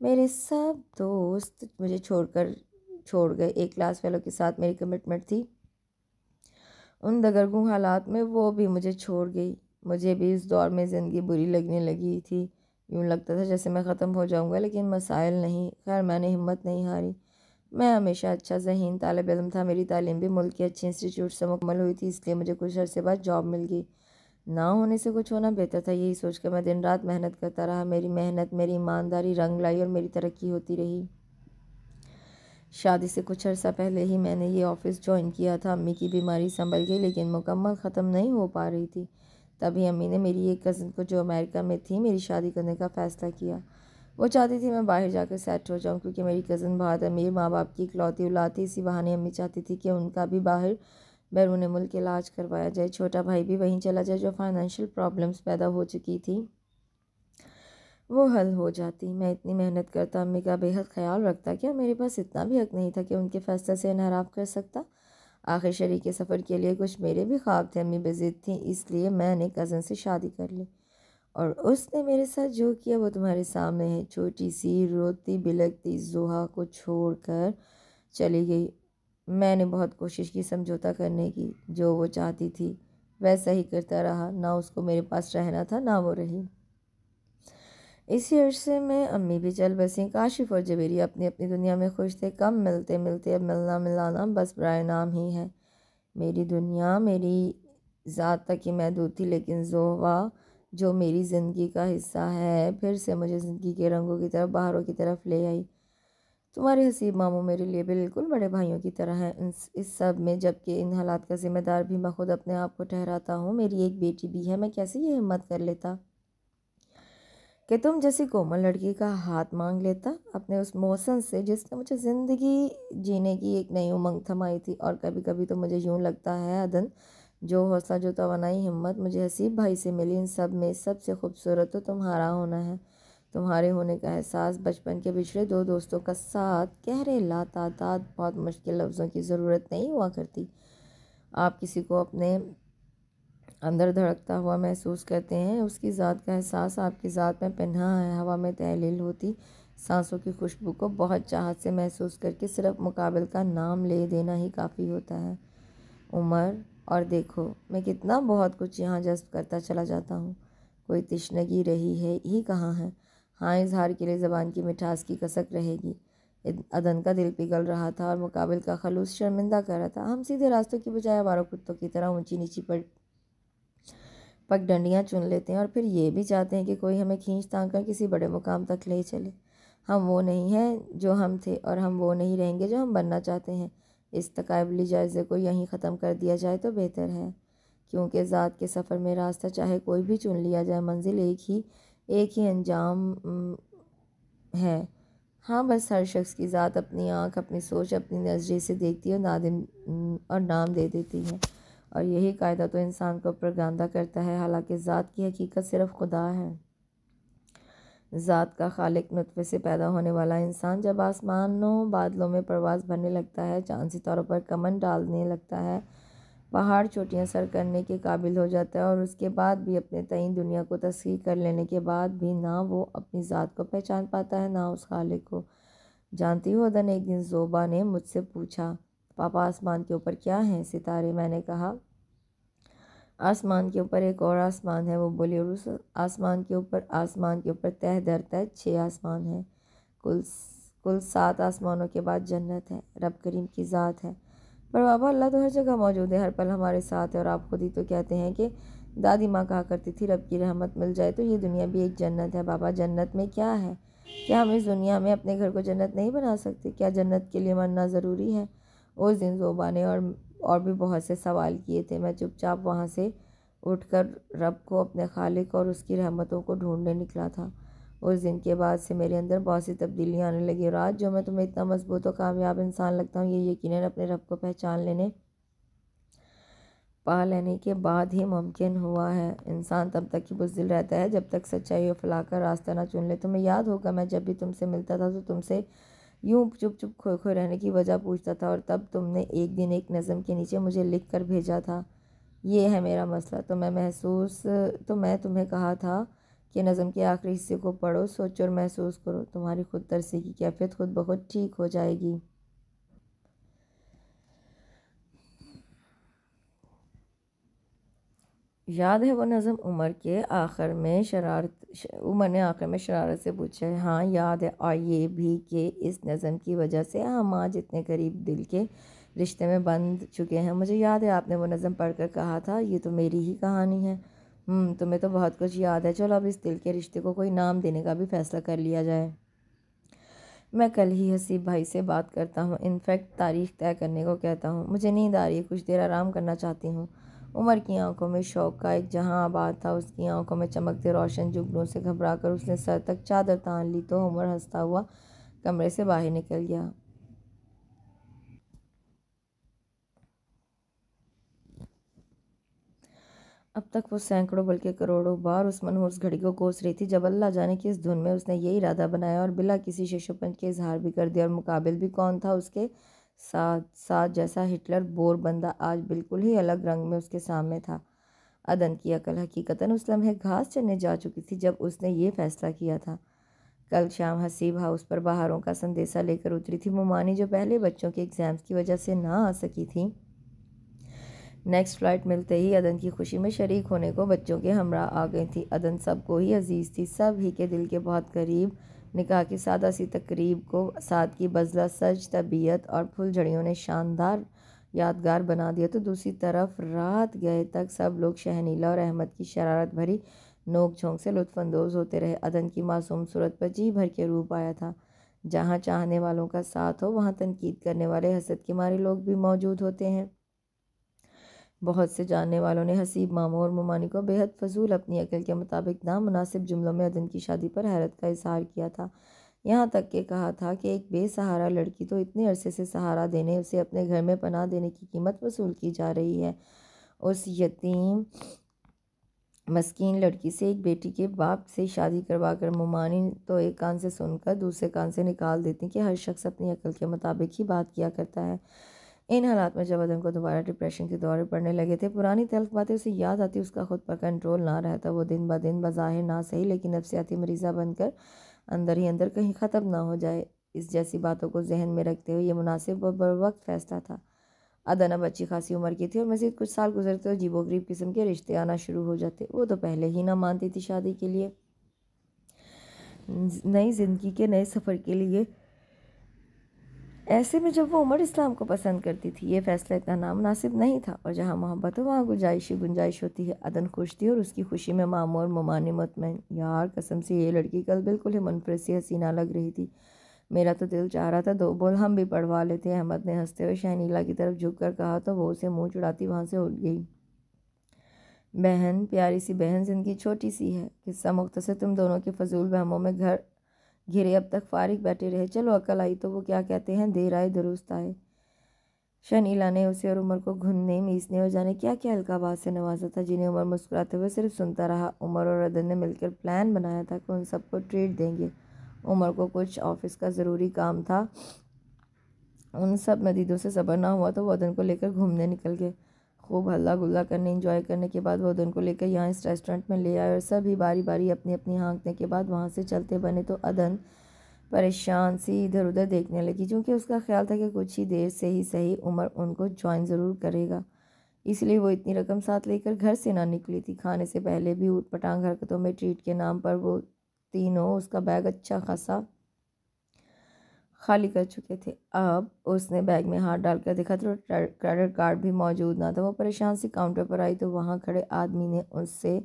मेरे सब दोस्त मुझे छोड़ गए। एक क्लास फेलो के साथ मेरी कमिटमेंट थी। उन दगरगू हालात में वो भी मुझे छोड़ गई। मुझे भी इस दौर में ज़िंदगी बुरी लगने लगी थी। यूँ लगता था जैसे मैं ख़त्म हो जाऊंगा, लेकिन मसाइल नहीं। खैर मैंने हिम्मत नहीं हारी। मैं हमेशा अच्छा ज़हीन तालिब इल्म था। मेरी तालीम भी मुल्क के अच्छे इंस्टीट्यूट से मुकम्मल हुई थी, इसलिए मुझे कुछ अरसे बाद जॉब मिल गई। ना होने से कुछ होना बेहतर था, यही सोचकर मैं दिन रात मेहनत करता रहा। मेरी मेहनत, मेरी ईमानदारी रंग लाई और मेरी तरक्की होती रही। शादी से कुछ अर्सा पहले ही मैंने ये ऑफ़िस ज्वाइन किया था। अम्मी की बीमारी संभल गई, लेकिन मुकम्मल ख़त्म नहीं हो पा रही थी। तभी अम्मी ने मेरी एक कज़न को, जो अमेरिका में थी, मेरी शादी करने का फ़ैसला किया। वो चाहती थी मैं बाहर जाकर सेट हो जाऊं, क्योंकि मेरी कज़न बहुत अमीर माँ बाप की इकलौती औलाद थी। इसी बहाने अम्मी चाहती थी कि उनका भी बाहर बैरून मुल्क इलाज करवाया जाए। छोटा भाई भी वहीं चला जाए। जो फाइनेंशियल प्रॉब्लम्स पैदा हो चुकी थी वो हल हो जाती। मैं इतनी मेहनत करता, अम्मी का बेहद ख्याल रखता, क्या मेरे पास इतना भी हक नहीं था कि उनके फ़ैसले से इनहराफ कर सकता। आखिर शरीक सफ़र के लिए कुछ मेरे भी ख्वाब थे। अम्मी बेज़िद थी, इसलिए मैंने कज़न से शादी कर ली और उसने मेरे साथ जो किया वो तुम्हारे सामने है। छोटी सी रोती बिलखती ज़ोहा को छोड़कर चली गई। मैंने बहुत कोशिश की समझौता करने की। जो वो चाहती थी वैसा ही करता रहा। ना उसको मेरे पास रहना था, ना वो रही। इसी अरसे में अम्मी भी चल बसी। काशिफ़ और जवेरी अपनी अपनी दुनिया में खुश थे। कम मिलते मिलते अब मिलना मिलाना बस बराए नाम ही है। मेरी दुनिया मेरी ज़ात तक ही महदूद थी, लेकिन जोहवा जो मेरी ज़िंदगी का हिस्सा है फिर से मुझे ज़िंदगी के रंगों की तरफ, बहारों की तरफ ले आई। तुम्हारे हसीब मामू मेरे लिए बिल्कुल बड़े भाइयों की तरह हैं। इस सब में, जबकि इन हालात का ज़िम्मेदार भी मैं खुद अपने आप को ठहराता हूँ। मेरी एक बेटी भी है। मैं कैसे ये हिम्मत कर लेता कि तुम जैसी कोमल लड़की का हाथ मांग लेता अपने उस मौसम से, जिसने मुझे ज़िंदगी जीने की एक नई उमंग थमाई थी। और कभी कभी तो मुझे यूँ लगता है अदन, जो हौसला, जो तवानाई, हिम्मत मुझे हसीब भाई से मिली, इन सब में सबसे खूबसूरत तो तुम्हारा होना है। तुम्हारे होने का एहसास, बचपन के पिछड़े 2 दोस्तों का साथ, गहरे लातादाद, बहुत मुश्किल लफ्ज़ों की ज़रूरत नहीं हुआ करती। आप किसी को अपने अंदर धड़कता हुआ महसूस करते हैं। उसकी ज़ात का एहसास आपकी ज़ात में पन्हा है। हवा में तहलील होती सांसों की खुशबू को बहुत चाहत से महसूस करके सिर्फ मुकाबिल का नाम ले देना ही काफ़ी होता है। उमर, और देखो मैं कितना बहुत कुछ यहाँ जज्ब करता चला जाता हूँ। कोई तिश्नगी रही है ही कहाँ है। हाँ, इजहार के लिए ज़बान की मिठास की कसक रहेगी। अदन का दिल पिघल रहा था और मुकाबिल का खलूस शर्मिंदा कर रहा था। हम सीधे रास्तों की बजाय आवारा कुत्तों की तरह ऊंची नीची पगडंडियाँ चुन लेते हैं और फिर ये भी चाहते हैं कि कोई हमें खींच तान कर किसी बड़े मुकाम तक ले चले। हम वो नहीं हैं जो हम थे और हम वो नहीं रहेंगे जो हम बनना चाहते हैं। इस तकाबली जायज़े को यहीं ख़त्म कर दिया जाए तो बेहतर है, क्योंकि ज़ात के सफ़र में रास्ता चाहे कोई भी चुन लिया जाए, मंजिल एक ही अंजाम है। हाँ, बस हर शख्स की ज़ात अपनी आँख, अपनी सोच, अपनी नज़रिए से देखती है और नाम दे देती है। और यही कायदा तो इंसान को प्रगांदा करता है। हालांकि ज़ात की हकीकत सिर्फ खुदा है। ज़ात का खालिक नुतफ़े से पैदा होने वाला इंसान जब आसमानों बादलों में परवाज़ भरने लगता है, चाँद सितारों पर कमन डालने लगता है, पहाड़ चोटियाँ सर करने के काबिल हो जाता है, और उसके बाद भी अपने तईं दुनिया को तस्खीर कर लेने के बाद भी ना वो अपनी ज़ात को पहचान पाता है, ना उस खालिक को। जानती हो अदन, एक दिन ज़ोबा ने मुझसे पूछा, पापा आसमान के ऊपर क्या हैं? सितारे। मैंने कहा, आसमान के ऊपर एक और आसमान है। वो बोली, और उस आसमान के ऊपर तह दर तह 6 आसमान हैं। कुल कुल 7 आसमानों के बाद जन्नत है। रब करीम की ज़ात है। पर बाबा, अल्लाह तो हर जगह मौजूद है, हर पल हमारे साथ है। और आप खुद ही तो कहते हैं कि दादी माँ कहा करती थी, रब की रहमत मिल जाए तो ये दुनिया भी एक जन्नत है। बाबा, जन्नत में क्या है? क्या हम इस दुनिया में अपने घर को जन्नत नहीं बना सकते? क्या जन्नत के लिए मरना ज़रूरी है? उस दिन ज़ोबा ने और भी बहुत से सवाल किए थे। मैं चुपचाप वहाँ से उठकर रब को, अपने खालिक और उसकी रहमतों को ढूंढने निकला था। उस दिन के बाद से मेरे अंदर बहुत सी तब्दीलियाँ आने लगी और आज जो मैं तुम्हें इतना मजबूत और कामयाब इंसान लगता हूँ, ये यकीनन अपने रब को पहचान लेने पा लेने के बाद ही मुमकिन हुआ है। इंसान तब तक ही बुज़दिल रहता है जब तक सच्चाई और फलाह का रास्ता ना चुन ले। तुम्हें याद होगा मैं जब भी तुमसे मिलता था तो तुमसे यूं चुप चुप खोए खोए रहने की वजह पूछता था, और तब तुमने एक दिन एक नज़म के नीचे मुझे लिख कर भेजा था, ये है मेरा मसला। तो मैं तुम्हें कहा था कि नज़म के आखिरी हिस्से को पढ़ो, सोचो और महसूस करो, तुम्हारी खुद तरसी की कैफियत खुद ब खुद ठीक हो जाएगी। याद है वो नज़म? उमर ने आखिर में शरारत से पूछा है। हाँ याद है, और ये भी कि इस नज़म की वजह से हम आज इतने करीब दिल के रिश्ते में बंध चुके हैं। मुझे याद है आपने वो नज़म पढ़कर कहा था ये तो मेरी ही कहानी है। तुम्हें तो बहुत कुछ याद है। चलो अब इस दिल के रिश्ते को कोई नाम देने का भी फैसला कर लिया जाए। मैं कल ही हसीब भाई से बात करता हूँ, इनफैक्ट तारीख तय करने को कहता हूँ। मुझे नींद आ रही है, कुछ देर आराम करना चाहती हूँ। उमर की आंखों में शौक का एक जहां आबाद था। उसकी आंखों में चमकते रोशन जुगनू से घबराकर उसने सर तक चादर तान ली तो उमर हंसता हुआ कमरे से बाहर निकल गया। अब तक वो सैकड़ों बल्कि करोड़ों बार उस मनहूस घड़ी को कोस रही थी जब अल्लाह जाने की इस धुन में उसने ये इरादा बनाया और बिला किसी शशोपंज के इजहार भी कर दिया। और मुकाबिल भी कौन था उसके साथ? साथ जैसा हिटलर बोर बंदा आज बिल्कुल ही अलग रंग में उसके सामने था। अदन की अकल हकीकतन उस लम्हे घास चरने जा चुकी थी जब उसने ये फैसला किया था। कल शाम हसीब हाउस पर बाहरों का संदेशा लेकर उतरी थी मुमानी, जो पहले बच्चों के एग्ज़ाम्स की वजह से ना आ सकी थी। नेक्स्ट फ़्लाइट मिलते ही अदन की खुशी में शरीक होने को बच्चों के हमरा आ गई थी। अदन सबको ही अजीज़ थी, सब ही के दिल के बहुत करीब। निकाह की सादा सी तकरीब को सादगी, बज़ला, सज, तबीयत और फुलझड़ियों ने शानदार यादगार बना दिया तो दूसरी तरफ रात गए तक सब लोग शहनीला और अहमद की शरारत भरी नोक झोंक से लुत्फ़अंदोज़ होते रहे। अदन की मासूम सूरत पर जी भर के रूप आया था। जहाँ चाहने वालों का साथ हो वहाँ तनकीद करने वाले हसद के मारे लोग भी मौजूद होते हैं। बहुत से जानने वालों ने हसीब मामू और मुमानी को बेहद फजूल, अपनी अकल के मुताबिक नामुनासिब जुमलों में अदन की शादी पर हैरत का इजहार किया था। यहाँ तक के कहा था कि एक बेसहारा लड़की तो इतने अरसे से सहारा देने, उसे अपने घर में पनाह देने की कीमत वसूल की जा रही है। उस यतीम मस्कीन लड़की से एक बेटी के बाप से शादी करवा कर मुमानी तो एक कान से सुनकर दूसरे कान से निकाल देती कि हर शख्स अपनी अकल के मुताबिक ही बात किया करता है। इन हालात में जब अदन को दोबारा डिप्रेशन के दौरे पड़ने लगे थे, पुरानी तल्ख बातें उसे याद आती, उसका खुद पर कंट्रोल ना रहता। वो दिन ब दिन बज़ाहिर ना सही लेकिन नफसियाती मरीज़ा बनकर अंदर ही अंदर कहीं ख़त्म ना हो जाए, इस जैसी बातों को जहन में रखते हुए ये मुनासिब और बरवक्त फैसला था। अदन अब अच्छी खासी उम्र की थी और मज़ीद कुछ साल गुजरते तो अजीबोगरीब किस्म के रिश्ते आना शुरू हो जाते। वो तो पहले ही ना मानती थी शादी के लिए, नई ज़िंदगी के नए सफ़र के लिए। ऐसे में जब वो उमर इस्लाम को पसंद करती थी ये फ़ैसला इतना नामुनासिब नहीं था, और जहाँ मोहब्बत हो वहाँ गुंजाइश होती है। अदन खुश थी और उसकी खुशी में मामू और मुमानी मुतमईन। यार कसम से ये लड़की कल बिल्कुल ही मुनफरद सी हसीना लग रही थी। मेरा तो दिल चाह रहा था दो बोल हम भी पढ़वा लेते। अहमद ने हंसते हुए शहनीला की तरफ झुक कर कहा तो वो उसे मुँह चढ़ाती वहाँ से उठ गई। बहन, प्यारी सी बहन, ज़िंदगी छोटी सी है। किस्सा मुख्तसर, तुम दोनों के फजूल वहमों में घर घिरे अब तक फारिग बैठे रहे। चलो अकल आई तो वो क्या कहते हैं, देर आए दुरुस्त आए। शनीला ने उसे और उमर को घुनने मीसने और जाने क्या क्या अलकाबात से नवाजा था, जिन्हें उमर मुस्कुराते हुए सिर्फ सुनता रहा। उमर और अदन ने मिलकर प्लान बनाया था कि उन सबको ट्रीट देंगे। उमर को कुछ ऑफिस का ज़रूरी काम था, उन सब नदीदों से सब्र ना हुआ तो वो अदन को लेकर घूमने निकल गए। खूब हल्ला गुल्ला करने इंजॉय करने के बाद वो अदन को लेकर यहाँ इस रेस्टोरेंट में ले आए और सभी बारी बारी अपनी अपनी हाँकने के बाद वहाँ से चलते बने तो अदन परेशान सी इधर उधर देखने लगी, क्योंकि उसका ख्याल था कि कुछ ही देर से ही सही उमर उनको ज्वाइन ज़रूर करेगा। इसलिए वो इतनी रकम साथ लेकर घर से ना निकली थी। खाने से पहले भी ऊट पटांग हरकतों में ट्रीट के नाम पर वो तीनों उसका बैग अच्छा खासा खाली कर चुके थे। अब उसने बैग में हाथ डालकर देखा तो क्रेडिट कार्ड भी मौजूद ना था। वो परेशान सी काउंटर पर आई तो वहाँ खड़े आदमी ने उससे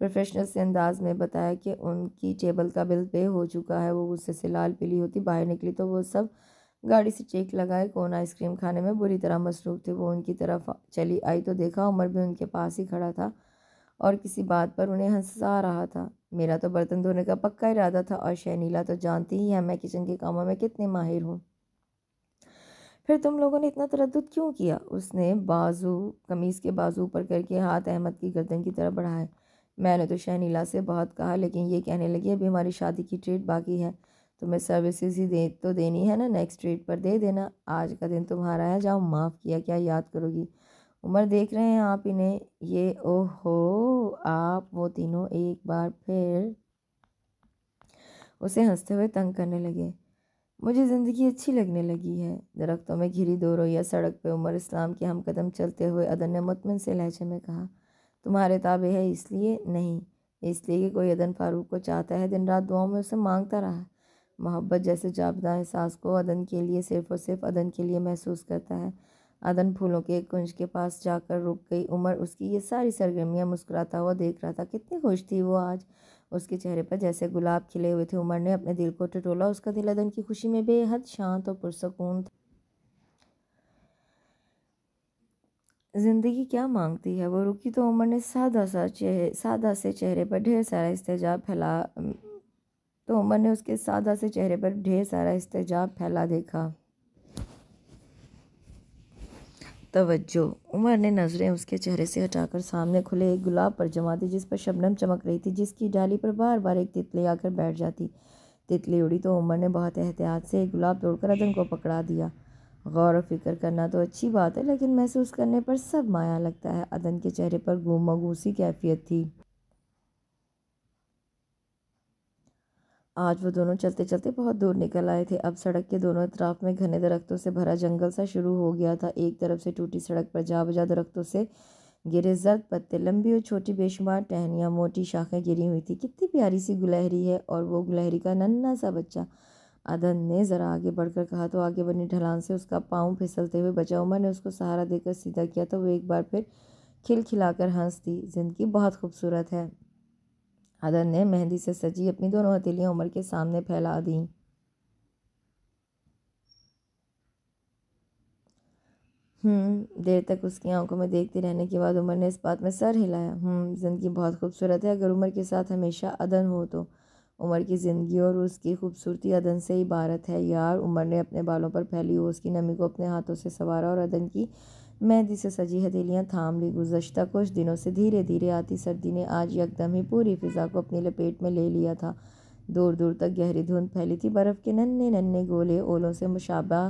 प्रोफेशनल से अंदाज में बताया कि उनकी टेबल का बिल पे हो चुका है। वो गुस्से से लाल पीली होती बाहर निकली तो वो सब गाड़ी से चेक लगाए कौन आइसक्रीम खाने में बुरी तरह मसरूफ़ थे। वो उनकी तरफ चली आई तो देखा उमर भी उनके पास ही खड़ा था और किसी बात पर उन्हें हंसा रहा था। मेरा तो बर्तन धोने का पक्का इरादा था, और शहनीला तो जानती ही है मैं किचन के कामों में कितनी माहिर हूँ। फिर तुम लोगों ने इतना तरद्दुद क्यों किया? उसने बाजू कमीज़ के बाजू ऊपर करके हाथ अहमद की गर्दन की तरफ बढ़ाए। मैंने तो शहनीला से बहुत कहा, लेकिन ये कहने लगी अभी हमारी शादी की ट्रीट बाकी है। तुम्हें सर्विसेज ही दे तो देनी है ना, नेक्स्ट ट्रीट पर दे देना। आज का दिन तुम्हारा है, जाओ माफ़ किया क्या याद करोगी? उमर देख रहे हैं आप इन्हें, ये ओहो। आप वो तीनों एक बार फिर उसे हंसते हुए तंग करने लगे। मुझे ज़िंदगी अच्छी लगने लगी है। दरख्तों में घिरी दो रोइया सड़क पे उमर इस्लाम के हम कदम चलते हुए अदन ने मुतमिन से लहजे में कहा, तुम्हारे ताबे है इसलिए नहीं, इसलिए कि कोई अदन फ़ारूक को चाहता है, दिन रात दुआओं में उसे मांगता रहा है। मोहब्बत जैसे जाबदा एहसास को अदन के लिए सिर्फ़ और सिर्फ अदन के लिए महसूस करता है। अदन फूलों के एक कुंज के पास जाकर रुक गई। उमर उसकी ये सारी सरगर्मियाँ मुस्कुराता हुआ देख रहा था। कितनी खुश थी वो आज। उसके चेहरे पर जैसे गुलाब खिले हुए थे। उमर ने अपने दिल को टटोला। उसका दिल अदन की खुशी में बेहद शांत और पुरसकून था। ज़िंदगी क्या मांगती है? वो रुकी तो उमर ने सादा से चेहरे पर ढेर सारा इस्तेजाब फैला तो उमर ने उसके सादा से चेहरे पर ढेर सारा इस्तेजाब फैला देखा। तवज्जो। उमर ने नज़रें उसके चेहरे से हटाकर सामने खुले एक गुलाब पर जमा दी, जिस पर शबनम चमक रही थी, जिसकी डाली पर बार बार एक तितली आकर बैठ जाती। तितली उड़ी तो उमर ने बहुत एहतियात से एक गुलाब तोड़कर अदन को पकड़ा दिया। गौर और फिक्र करना तो अच्छी बात है, लेकिन महसूस करने पर सब माया लगता है। अदन के चेहरे पर गुमगूसी कैफियत थी। आज वो दोनों चलते चलते बहुत दूर निकल आए थे। अब सड़क के दोनों तरफ में घने दरख्तों से भरा जंगल सा शुरू हो गया था। एक तरफ से टूटी सड़क पर जा बजा दरख्तों से गिरे जर्द पत्ते, लंबी और छोटी बेशुमार टहनियाँ, मोटी शाखें गिरी हुई थी। कितनी प्यारी सी गुलहरी है, और वो गुलहरी का नन्हा सा बच्चा। अदन ने ज़रा आगे बढ़कर कहा तो आगे बनी ढलान से उसका पाँव फिसलते हुए बचा। उमर ने उसको सहारा देकर सीधा किया तो वो एक बार फिर खिलखिलाकर हंस दी। ज़िंदगी बहुत खूबसूरत है। अदन ने मेहंदी से सजी अपनी दोनों हथेलियाँ उमर के सामने फैला दी। देर तक उसकी आंखों में देखते रहने के बाद उमर ने इस बात में सर हिलाया। ज़िंदगी बहुत खूबसूरत है अगर उमर के साथ हमेशा अदन हो तो। उमर की ज़िंदगी और उसकी खूबसूरती अदन से इबारत है यार। उमर ने अपने बालों पर फैली ओस की नमी को अपने हाथों से संवारा और अदन की मेहंदी से सजी हथेलियाँ थाम ली। गुज़श्ता कुछ दिनों से धीरे धीरे आती सर्दी ने आज यकदम ही पूरी फ़िज़ा को अपनी लपेट में ले लिया था। दूर दूर तक गहरी धुंध फैली थी। बर्फ़ के नन्हे नन्हे गोले ओलों से मुशाबा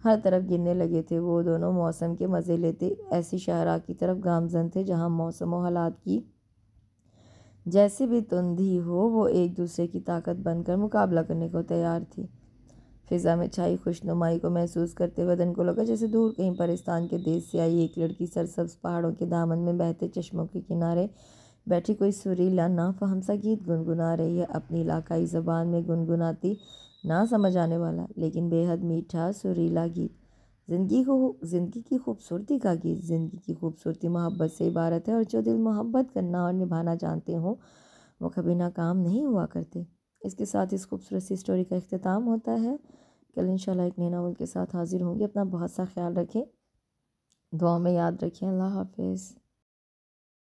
हर तरफ गिरने लगे थे। वो दोनों मौसम के मज़े लेते ऐसी शाहरा की तरफ गामजन थे जहाँ मौसम और हालात की जैसी भी तुंदी हो, वो एक दूसरे की ताकत बनकर मुकाबला करने को तैयार थी। फ़िज़ा में छाई खुशनुमाई को महसूस करते हुए अदन को लगा जैसे दूर कहीं पाकिस्तान के देश से आई एक लड़की सरसब्ज़ पहाड़ों के दामन में बहते चश्मों के किनारे बैठी कोई सुरीला नाफहम सा गीत गुनगुना रही है, अपनी इलाकाई ज़बान में गुनगुनाती, ना समझ आने वाला लेकिन बेहद मीठा सुरीला गीत। ज़िंदगी की खूबसूरती का गीत। ज़िंदगी की खूबसूरती मोहब्बत से इबारत है, और जो दिल मोहब्बत करना और निभाना जानते हों वो कभी नाकाम नहीं हुआ करते। इसके साथ इस खूबसूरत सी स्टोरी का इख्तिताम होता है। कल इंशाल्लाह एक नए नावल के साथ हाजिर होंगे। अपना बहुत सा ख्याल रखें, दुआ में याद रखें। अल्लाह हाफिज़।